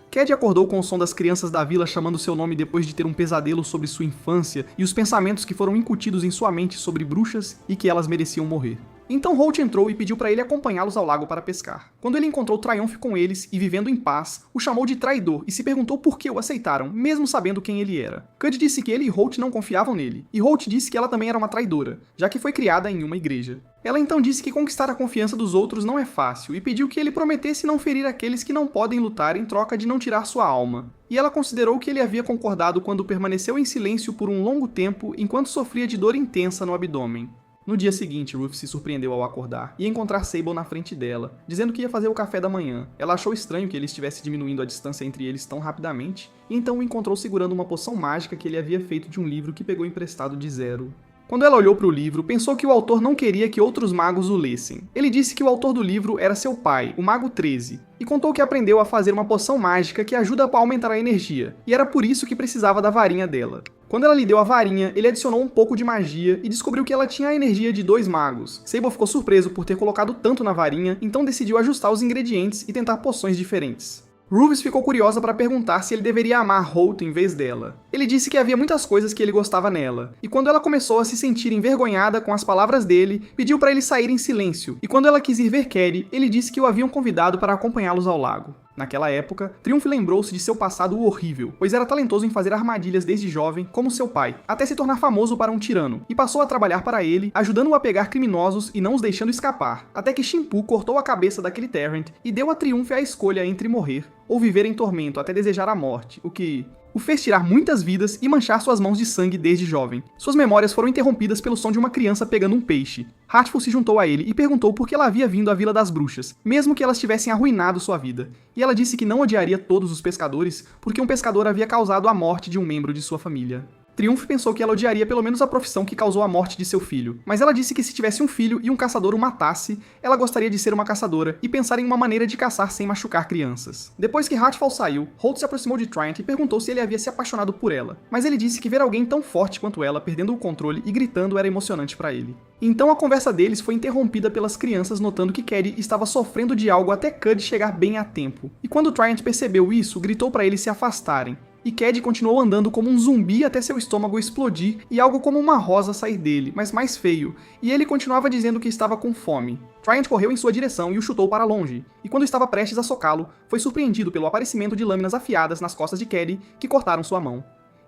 Cad acordou com o som das crianças da vila chamando seu nome depois de ter um pesadelo sobre sua infância e os pensamentos que foram incutidos em sua mente sobre bruxas e que elas mereciam morrer. Então Holt entrou e pediu para ele acompanhá-los ao lago para pescar. Quando ele encontrou Triumph com eles e vivendo em paz, o chamou de traidor e se perguntou por que o aceitaram, mesmo sabendo quem ele era. Cud disse que ele e Holt não confiavam nele, e Holt disse que ela também era uma traidora, já que foi criada em uma igreja. Ela então disse que conquistar a confiança dos outros não é fácil e pediu que ele prometesse não ferir aqueles que não podem lutar em troca de não tirar sua alma. E ela considerou que ele havia concordado quando permaneceu em silêncio por um longo tempo enquanto sofria de dor intensa no abdômen. No dia seguinte, Ruth se surpreendeu ao acordar e encontrar Sable na frente dela, dizendo que ia fazer o café da manhã. Ela achou estranho que ele estivesse diminuindo a distância entre eles tão rapidamente, e então o encontrou segurando uma poção mágica que ele havia feito de um livro que pegou emprestado de Zero. Quando ela olhou para o livro, pensou que o autor não queria que outros magos o lessem. Ele disse que o autor do livro era seu pai, o Mago 13, e contou que aprendeu a fazer uma poção mágica que ajuda a aumentar a energia, e era por isso que precisava da varinha dela. Quando ela lhe deu a varinha, ele adicionou um pouco de magia e descobriu que ela tinha a energia de 2 magos. Sable ficou surpreso por ter colocado tanto na varinha, então decidiu ajustar os ingredientes e tentar poções diferentes. Ruvis ficou curiosa para perguntar se ele deveria amar Holt em vez dela. Ele disse que havia muitas coisas que ele gostava nela, e quando ela começou a se sentir envergonhada com as palavras dele, pediu para ele sair em silêncio, e quando ela quis ir ver Carrie, ele disse que o haviam convidado para acompanhá-los ao lago. Naquela época, Triumph lembrou-se de seu passado horrível, pois era talentoso em fazer armadilhas desde jovem, como seu pai, até se tornar famoso para um tirano, e passou a trabalhar para ele, ajudando-o a pegar criminosos e não os deixando escapar, até que Shimpu cortou a cabeça daquele Tyrant e deu a Triumph a escolha entre morrer ou viver em tormento até desejar a morte, o que o fez tirar muitas vidas e manchar suas mãos de sangue desde jovem. Suas memórias foram interrompidas pelo som de uma criança pegando um peixe. Heartful se juntou a ele e perguntou por que ela havia vindo à Vila das Bruxas, mesmo que elas tivessem arruinado sua vida. E ela disse que não odiaria todos os pescadores, porque um pescador havia causado a morte de um membro de sua família. Triumph pensou que ela odiaria pelo menos a profissão que causou a morte de seu filho, mas ela disse que se tivesse um filho e um caçador o matasse, ela gostaria de ser uma caçadora e pensar em uma maneira de caçar sem machucar crianças. Depois que Heartfall saiu, Holt se aproximou de Triumph e perguntou se ele havia se apaixonado por ela, mas ele disse que ver alguém tão forte quanto ela perdendo o controle e gritando era emocionante para ele. Então a conversa deles foi interrompida pelas crianças notando que Cady estava sofrendo de algo até Cud chegar bem a tempo. E quando Triumph percebeu isso, gritou para eles se afastarem. E Cady continuou andando como um zumbi até seu estômago explodir e algo como uma rosa sair dele, mas mais feio, e ele continuava dizendo que estava com fome. Triumph correu em sua direção e o chutou para longe, e quando estava prestes a socá-lo, foi surpreendido pelo aparecimento de lâminas afiadas nas costas de Cady que cortaram sua mão.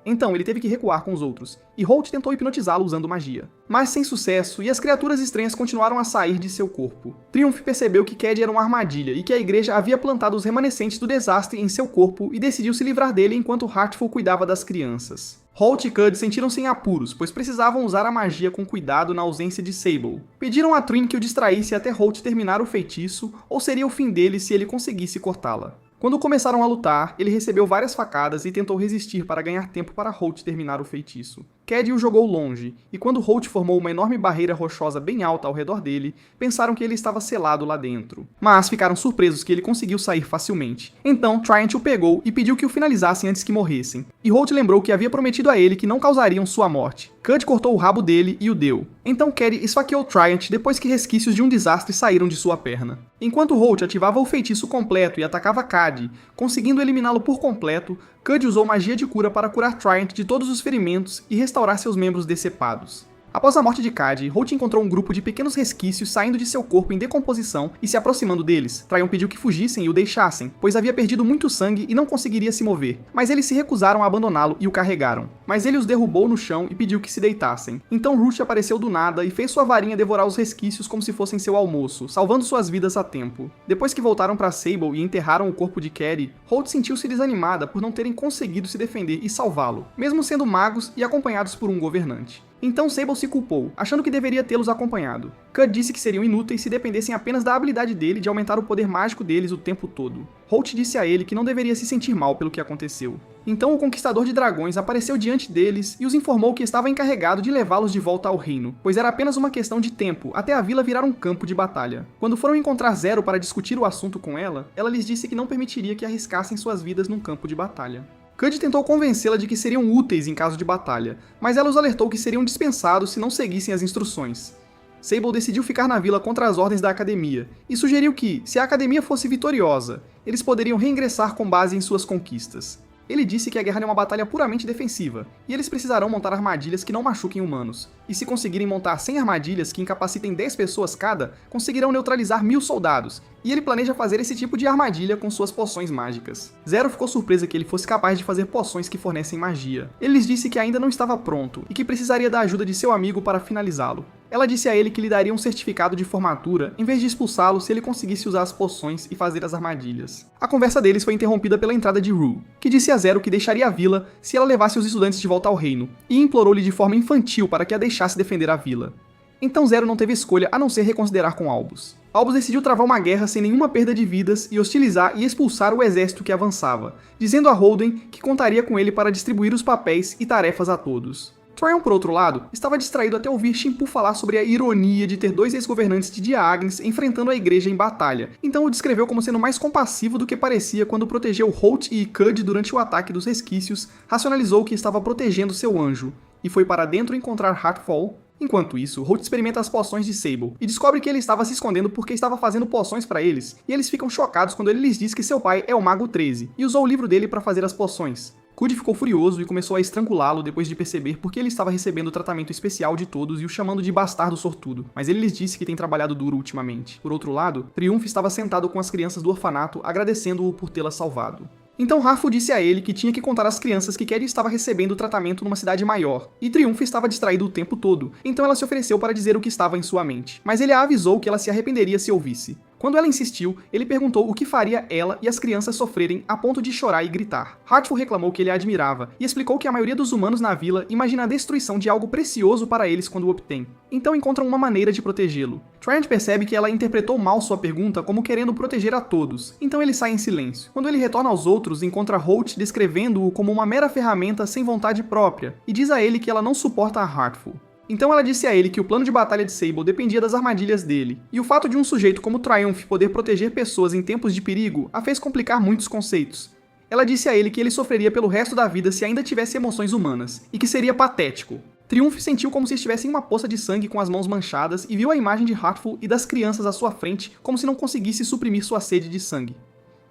Então ele teve que recuar com os outros, e Holt tentou hipnotizá-lo usando magia. Mas sem sucesso, e as criaturas estranhas continuaram a sair de seu corpo. Triumph percebeu que Cady era uma armadilha e que a igreja havia plantado os remanescentes do desastre em seu corpo e decidiu se livrar dele enquanto Heartfall cuidava das crianças. Holt e Cud sentiram-se em apuros, pois precisavam usar a magia com cuidado na ausência de Sable. Pediram a Trin que o distraísse até Holt terminar o feitiço, ou seria o fim dele se ele conseguisse cortá-la. Quando começaram a lutar, ele recebeu várias facadas e tentou resistir para ganhar tempo para Holt terminar o feitiço. Cady o jogou longe, e quando Holt formou uma enorme barreira rochosa bem alta ao redor dele, pensaram que ele estava selado lá dentro. Mas ficaram surpresos que ele conseguiu sair facilmente. Então, Triumph o pegou e pediu que o finalizassem antes que morressem. E Holt lembrou que havia prometido a ele que não causariam sua morte. Cud cortou o rabo dele e o deu. Então Cady esfaqueou Triumph depois que resquícios de um desastre saíram de sua perna. Enquanto Holt ativava o feitiço completo e atacava Cady, conseguindo eliminá-lo por completo, Cud usou magia de cura para curar Triumph de todos os ferimentos e restaurar seus membros decepados. Após a morte de Cady, Holt encontrou um grupo de pequenos resquícios saindo de seu corpo em decomposição e se aproximando deles. Triumph pediu que fugissem e o deixassem, pois havia perdido muito sangue e não conseguiria se mover, mas eles se recusaram a abandoná-lo e o carregaram. Mas ele os derrubou no chão e pediu que se deitassem. Então Rush apareceu do nada e fez sua varinha devorar os resquícios como se fossem seu almoço, salvando suas vidas a tempo. Depois que voltaram para Sable e enterraram o corpo de Cady, Holt sentiu-se desanimada por não terem conseguido se defender e salvá-lo, mesmo sendo magos e acompanhados por um governante. Então Sable se culpou, achando que deveria tê-los acompanhado. Cud disse que seriam inúteis se dependessem apenas da habilidade dele de aumentar o poder mágico deles o tempo todo. Holt disse a ele que não deveria se sentir mal pelo que aconteceu. Então o Conquistador de Dragões apareceu diante deles e os informou que estava encarregado de levá-los de volta ao reino, pois era apenas uma questão de tempo até a vila virar um campo de batalha. Quando foram encontrar Zero para discutir o assunto com ela lhes disse que não permitiria que arriscassem suas vidas num campo de batalha. Cud tentou convencê-la de que seriam úteis em caso de batalha, mas ela os alertou que seriam dispensados se não seguissem as instruções. Sable decidiu ficar na vila contra as ordens da academia, e sugeriu que, se a academia fosse vitoriosa, eles poderiam reingressar com base em suas conquistas. Ele disse que a guerra é uma batalha puramente defensiva, e eles precisarão montar armadilhas que não machuquem humanos. E se conseguirem montar 100 armadilhas que incapacitem 10 pessoas cada, conseguirão neutralizar 1000 soldados, e ele planeja fazer esse tipo de armadilha com suas poções mágicas. Zero ficou surpresa que ele fosse capaz de fazer poções que fornecem magia. Ele lhes disse que ainda não estava pronto, e que precisaria da ajuda de seu amigo para finalizá-lo. Ela disse a ele que lhe daria um certificado de formatura em vez de expulsá-lo se ele conseguisse usar as poções e fazer as armadilhas. A conversa deles foi interrompida pela entrada de Rue, que disse a Zero que deixaria a vila se ela levasse os estudantes de volta ao reino, e implorou-lhe de forma infantil para que a deixasse defender a vila. Então Zero não teve escolha a não ser reconsiderar com Albus. Albus decidiu travar uma guerra sem nenhuma perda de vidas e hostilizar e expulsar o exército que avançava, dizendo a Holden que contaria com ele para distribuir os papéis e tarefas a todos. Tryon, por outro lado, estava distraído até ouvir Shimpu falar sobre a ironia de ter 2 ex-governantes de Dia Agnes enfrentando a igreja em batalha, então o descreveu como sendo mais compassivo do que parecia quando protegeu Holt e Cud durante o ataque dos resquícios, racionalizou que estava protegendo seu anjo, e foi para dentro encontrar Heartfall. Enquanto isso, Holt experimenta as poções de Sable, e descobre que ele estava se escondendo porque estava fazendo poções para eles, e eles ficam chocados quando ele lhes diz que seu pai é o Mago 13, e usou o livro dele para fazer as poções. Cud ficou furioso e começou a estrangulá-lo depois de perceber porque ele estava recebendo o tratamento especial de todos e o chamando de bastardo sortudo, mas ele lhes disse que tem trabalhado duro ultimamente. Por outro lado, Triumph estava sentado com as crianças do orfanato, agradecendo-o por tê-las salvado. Então Harfo disse a ele que tinha que contar às crianças que Cady estava recebendo tratamento numa cidade maior, e Triumph estava distraído o tempo todo, então ela se ofereceu para dizer o que estava em sua mente, mas ele a avisou que ela se arrependeria se ouvisse. Quando ela insistiu, ele perguntou o que faria ela e as crianças sofrerem a ponto de chorar e gritar. Heartful reclamou que ele a admirava e explicou que a maioria dos humanos na vila imagina a destruição de algo precioso para eles quando o obtém. Então encontram uma maneira de protegê-lo. Tryant percebe que ela interpretou mal sua pergunta como querendo proteger a todos, então ele sai em silêncio. Quando ele retorna aos outros, encontra Holt descrevendo-o como uma mera ferramenta sem vontade própria e diz a ele que ela não suporta a Heartful. Então ela disse a ele que o plano de batalha de Sable dependia das armadilhas dele, e o fato de um sujeito como Triumph poder proteger pessoas em tempos de perigo a fez complicar muitos conceitos. Ela disse a ele que ele sofreria pelo resto da vida se ainda tivesse emoções humanas, e que seria patético. Triumph sentiu como se estivesse em uma poça de sangue com as mãos manchadas e viu a imagem de Heartful e das crianças à sua frente como se não conseguisse suprimir sua sede de sangue.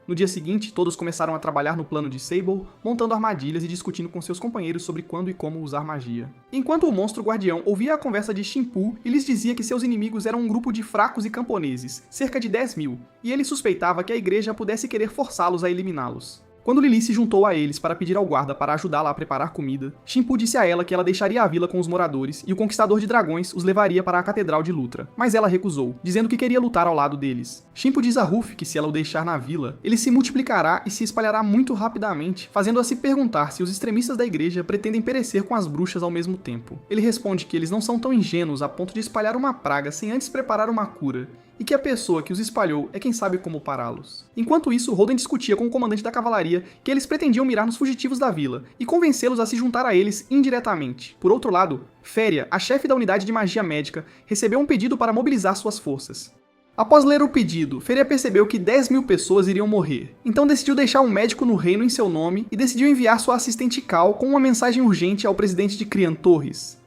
No dia seguinte, todos começaram a trabalhar no plano de Sable, montando armadilhas e discutindo com seus companheiros sobre quando e como usar magia. Enquanto o monstro guardião ouvia a conversa de Shimpu e lhes dizia que seus inimigos eram um grupo de fracos e camponeses, cerca de 10.000, e ele suspeitava que a igreja pudesse querer forçá-los a eliminá-los. Quando Lily se juntou a eles para pedir ao guarda para ajudá-la a preparar comida, Shimpu disse a ela que ela deixaria a vila com os moradores e o Conquistador de Dragões os levaria para a Catedral de Lutra, mas ela recusou, dizendo que queria lutar ao lado deles. Shimpu diz a Ruff que se ela o deixar na vila, ele se multiplicará e se espalhará muito rapidamente, fazendo-a se perguntar se os extremistas da igreja pretendem perecer com as bruxas ao mesmo tempo. Ele responde que eles não são tão ingênuos a ponto de espalhar uma praga sem antes preparar uma cura, e que a pessoa que os espalhou é quem sabe como pará-los. Enquanto isso, Holden discutia com o comandante da cavalaria que eles pretendiam mirar nos fugitivos da vila e convencê-los a se juntar a eles indiretamente. Por outro lado, Féria, a chefe da unidade de magia médica, recebeu um pedido para mobilizar suas forças. Após ler o pedido, Féria percebeu que 10.000 pessoas iriam morrer, então decidiu deixar um médico no reino em seu nome e decidiu enviar sua assistente Cal com uma mensagem urgente ao presidente de Crian Torres.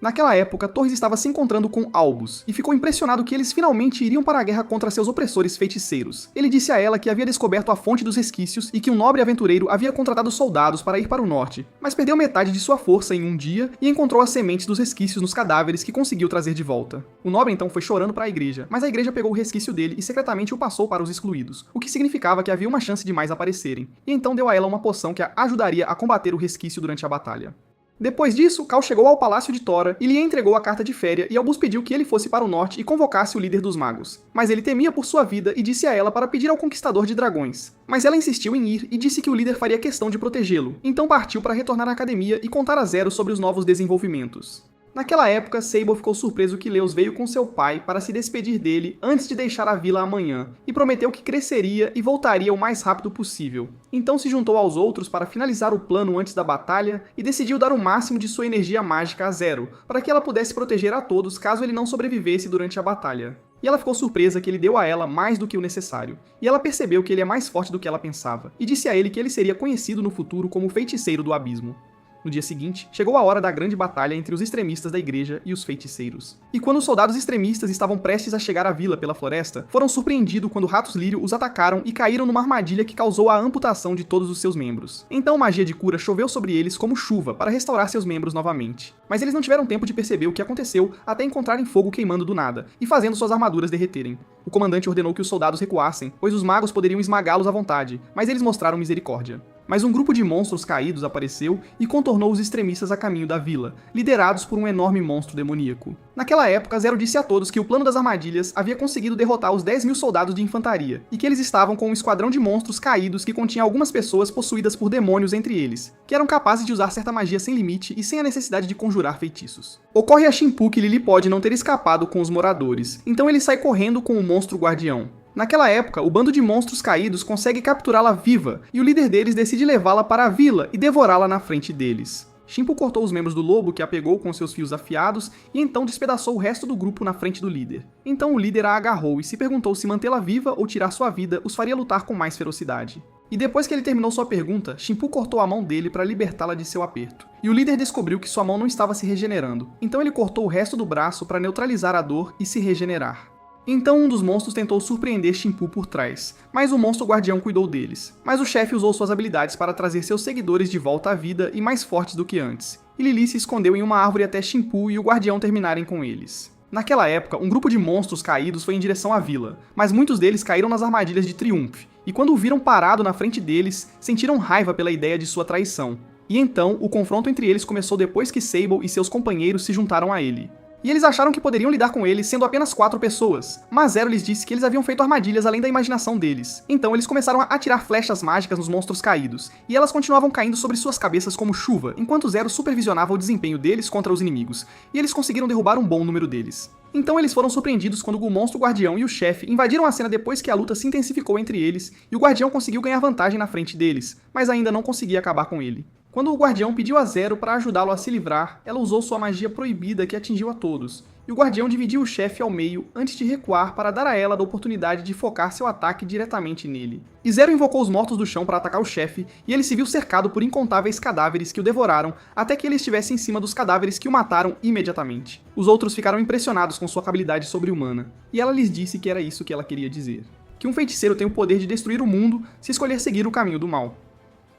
Naquela época, Torres estava se encontrando com Albus, e ficou impressionado que eles finalmente iriam para a guerra contra seus opressores feiticeiros. Ele disse a ela que havia descoberto a fonte dos resquícios e que um nobre aventureiro havia contratado soldados para ir para o norte, mas perdeu metade de sua força em um dia e encontrou as sementes dos resquícios nos cadáveres que conseguiu trazer de volta. O nobre então foi chorando para a igreja, mas a igreja pegou o resquício dele e secretamente o passou para os excluídos, o que significava que havia uma chance de mais aparecerem, e então deu a ela uma poção que a ajudaria a combater o resquício durante a batalha. Depois disso, Cal chegou ao palácio de Tora e lhe entregou a carta de Féria e Albus pediu que ele fosse para o norte e convocasse o líder dos magos. Mas ele temia por sua vida e disse a ela para pedir ao Conquistador de Dragões. Mas ela insistiu em ir e disse que o líder faria questão de protegê-lo, então partiu para retornar à academia e contar a Zero sobre os novos desenvolvimentos. Naquela época, Sable ficou surpreso que Leos veio com seu pai para se despedir dele antes de deixar a vila amanhã, e prometeu que cresceria e voltaria o mais rápido possível. Então se juntou aos outros para finalizar o plano antes da batalha e decidiu dar o máximo de sua energia mágica a Zero, para que ela pudesse proteger a todos caso ele não sobrevivesse durante a batalha. E ela ficou surpresa que ele deu a ela mais do que o necessário, e ela percebeu que ele é mais forte do que ela pensava, e disse a ele que ele seria conhecido no futuro como o Feiticeiro do Abismo. No dia seguinte, chegou a hora da grande batalha entre os extremistas da igreja e os feiticeiros. E quando os soldados extremistas estavam prestes a chegar à vila pela floresta, foram surpreendidos quando ratos lírio os atacaram e caíram numa armadilha que causou a amputação de todos os seus membros. Então magia de cura choveu sobre eles como chuva para restaurar seus membros novamente. Mas eles não tiveram tempo de perceber o que aconteceu até encontrarem fogo queimando do nada e fazendo suas armaduras derreterem. O comandante ordenou que os soldados recuassem, pois os magos poderiam esmagá-los à vontade, mas eles mostraram misericórdia. Mas um grupo de monstros caídos apareceu e contornou os extremistas a caminho da vila, liderados por um enorme monstro demoníaco. Naquela época, Zero disse a todos que o plano das armadilhas havia conseguido derrotar os 10.000 soldados de infantaria, e que eles estavam com um esquadrão de monstros caídos que continha algumas pessoas possuídas por demônios entre eles, que eram capazes de usar certa magia sem limite e sem a necessidade de conjurar feitiços. Ocorre a Shimpu que Lily pode não ter escapado com os moradores, então ele sai correndo com o monstro guardião. Naquela época, o bando de monstros caídos consegue capturá-la viva, e o líder deles decide levá-la para a vila e devorá-la na frente deles. Shimpu cortou os membros do lobo que a pegou com seus fios afiados e então despedaçou o resto do grupo na frente do líder. Então o líder a agarrou e se perguntou se mantê-la viva ou tirar sua vida os faria lutar com mais ferocidade. E depois que ele terminou sua pergunta, Shimpu cortou a mão dele para libertá-la de seu aperto. E o líder descobriu que sua mão não estava se regenerando, então ele cortou o resto do braço para neutralizar a dor e se regenerar. Então um dos monstros tentou surpreender Shimpu por trás, mas o monstro guardião cuidou deles. Mas o chefe usou suas habilidades para trazer seus seguidores de volta à vida e mais fortes do que antes. E Lily se escondeu em uma árvore até Shimpu e o guardião terminarem com eles. Naquela época, um grupo de monstros caídos foi em direção à vila, mas muitos deles caíram nas armadilhas de Triumph, e quando o viram parado na frente deles, sentiram raiva pela ideia de sua traição. E então, o confronto entre eles começou depois que Sable e seus companheiros se juntaram a ele. e eles acharam que poderiam lidar com eles sendo apenas 4 pessoas, mas Zero lhes disse que eles haviam feito armadilhas além da imaginação deles. Então eles começaram a atirar flechas mágicas nos monstros caídos, e elas continuavam caindo sobre suas cabeças como chuva, enquanto Zero supervisionava o desempenho deles contra os inimigos, e eles conseguiram derrubar um bom número deles. Então eles foram surpreendidos quando o monstro guardião e o chefe invadiram a cena depois que a luta se intensificou entre eles, e o guardião conseguiu ganhar vantagem na frente deles, mas ainda não conseguia acabar com ele. Quando o guardião pediu a Zero para ajudá-lo a se livrar, ela usou sua magia proibida que atingiu a todos, e o guardião dividiu o chefe ao meio antes de recuar para dar a ela a oportunidade de focar seu ataque diretamente nele. E Zero invocou os mortos do chão para atacar o chefe, e ele se viu cercado por incontáveis cadáveres que o devoraram até que ele estivesse em cima dos cadáveres que o mataram imediatamente. Os outros ficaram impressionados com sua habilidade sobre-humana, e ela lhes disse que era isso que ela queria dizer: que um feiticeiro tem o poder de destruir o mundo se escolher seguir o caminho do mal.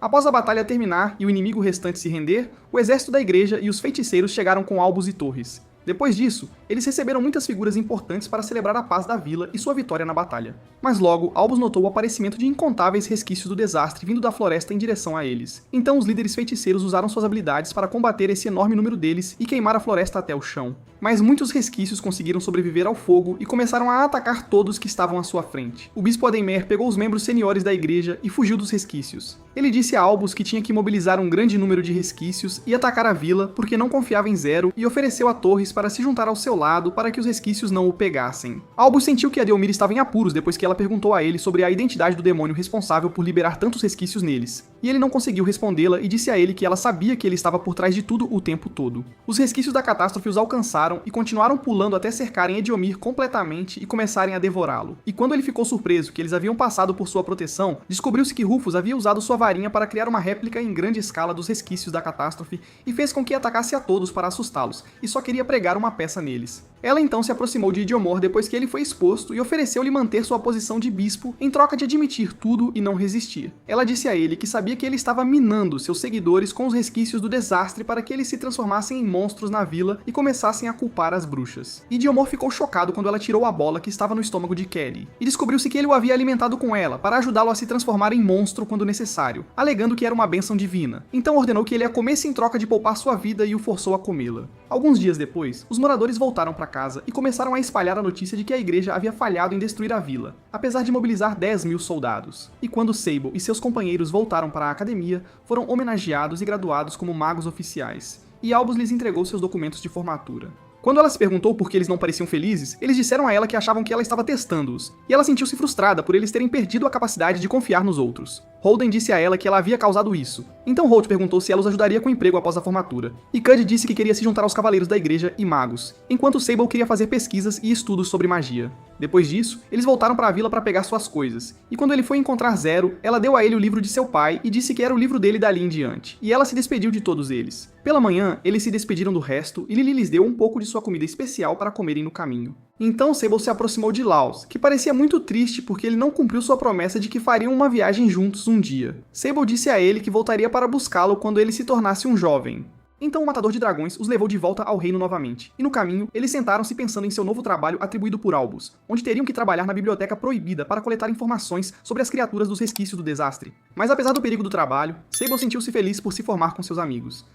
Após a batalha terminar e o inimigo restante se render, o exército da igreja e os feiticeiros chegaram com albos e torres. Depois disso, eles receberam muitas figuras importantes para celebrar a paz da vila e sua vitória na batalha. Mas logo, Albus notou o aparecimento de incontáveis resquícios do desastre vindo da floresta em direção a eles. Então os líderes feiticeiros usaram suas habilidades para combater esse enorme número deles e queimar a floresta até o chão. Mas muitos resquícios conseguiram sobreviver ao fogo e começaram a atacar todos que estavam à sua frente. O bispo Ademir pegou os membros seniores da igreja e fugiu dos resquícios. Ele disse a Albus que tinha que mobilizar um grande número de resquícios e atacar a vila porque não confiava em Zero, e ofereceu a Torres para se juntar ao seu lado para que os resquícios não o pegassem. Albus sentiu que Adelmir estava em apuros depois que ela perguntou a ele sobre a identidade do demônio responsável por liberar tantos resquícios neles, e ele não conseguiu respondê-la e disse a ele que ela sabia que ele estava por trás de tudo o tempo todo. Os resquícios da catástrofe os alcançaram e continuaram pulando até cercarem Edelmir completamente e começarem a devorá-lo. E quando ele ficou surpreso que eles haviam passado por sua proteção, descobriu-se que Rufus havia usado sua varinha para criar uma réplica em grande escala dos resquícios da catástrofe e fez com que atacasse a todos para assustá-los, e só queria pregar uma peça neles. Ela então se aproximou de Idiomor depois que ele foi exposto e ofereceu-lhe manter sua posição de bispo em troca de admitir tudo e não resistir. Ela disse a ele que sabia que ele estava minando seus seguidores com os resquícios do desastre para que eles se transformassem em monstros na vila e começassem a culpar as bruxas. Idiomor ficou chocado quando ela tirou a bola que estava no estômago de Kelly, e descobriu-se que ele o havia alimentado com ela para ajudá-lo a se transformar em monstro quando necessário, alegando que era uma bênção divina. Então ordenou que ele a comesse em troca de poupar sua vida e o forçou a comê-la. Alguns dias depois, os moradores voltaram para casa e começaram a espalhar a notícia de que a igreja havia falhado em destruir a vila, apesar de mobilizar 10.000 soldados. E quando Sable e seus companheiros voltaram para a academia, foram homenageados e graduados como magos oficiais, e Albus lhes entregou seus documentos de formatura. Quando ela se perguntou por que eles não pareciam felizes, eles disseram a ela que achavam que ela estava testando-os, e ela sentiu-se frustrada por eles terem perdido a capacidade de confiar nos outros. Holden disse a ela que ela havia causado isso, então Holt perguntou se ela os ajudaria com o emprego após a formatura, e Cud disse que queria se juntar aos cavaleiros da igreja e magos, enquanto Sable queria fazer pesquisas e estudos sobre magia. Depois disso, eles voltaram para a vila para pegar suas coisas, e quando ele foi encontrar Zero, ela deu a ele o livro de seu pai e disse que era o livro dele dali em diante, e ela se despediu de todos eles. Pela manhã, eles se despediram do resto e Lily lhes deu um pouco de sua comida especial para comerem no caminho. Então Sable se aproximou de Laus, que parecia muito triste porque ele não cumpriu sua promessa de que fariam uma viagem juntos um dia. Sable disse a ele que voltaria para buscá-lo quando ele se tornasse um jovem. Então o Matador de Dragões os levou de volta ao reino novamente, e no caminho, eles sentaram-se pensando em seu novo trabalho atribuído por Albus, onde teriam que trabalhar na Biblioteca Proibida para coletar informações sobre as criaturas dos resquícios do desastre. Mas apesar do perigo do trabalho, Sable sentiu-se feliz por se formar com seus amigos.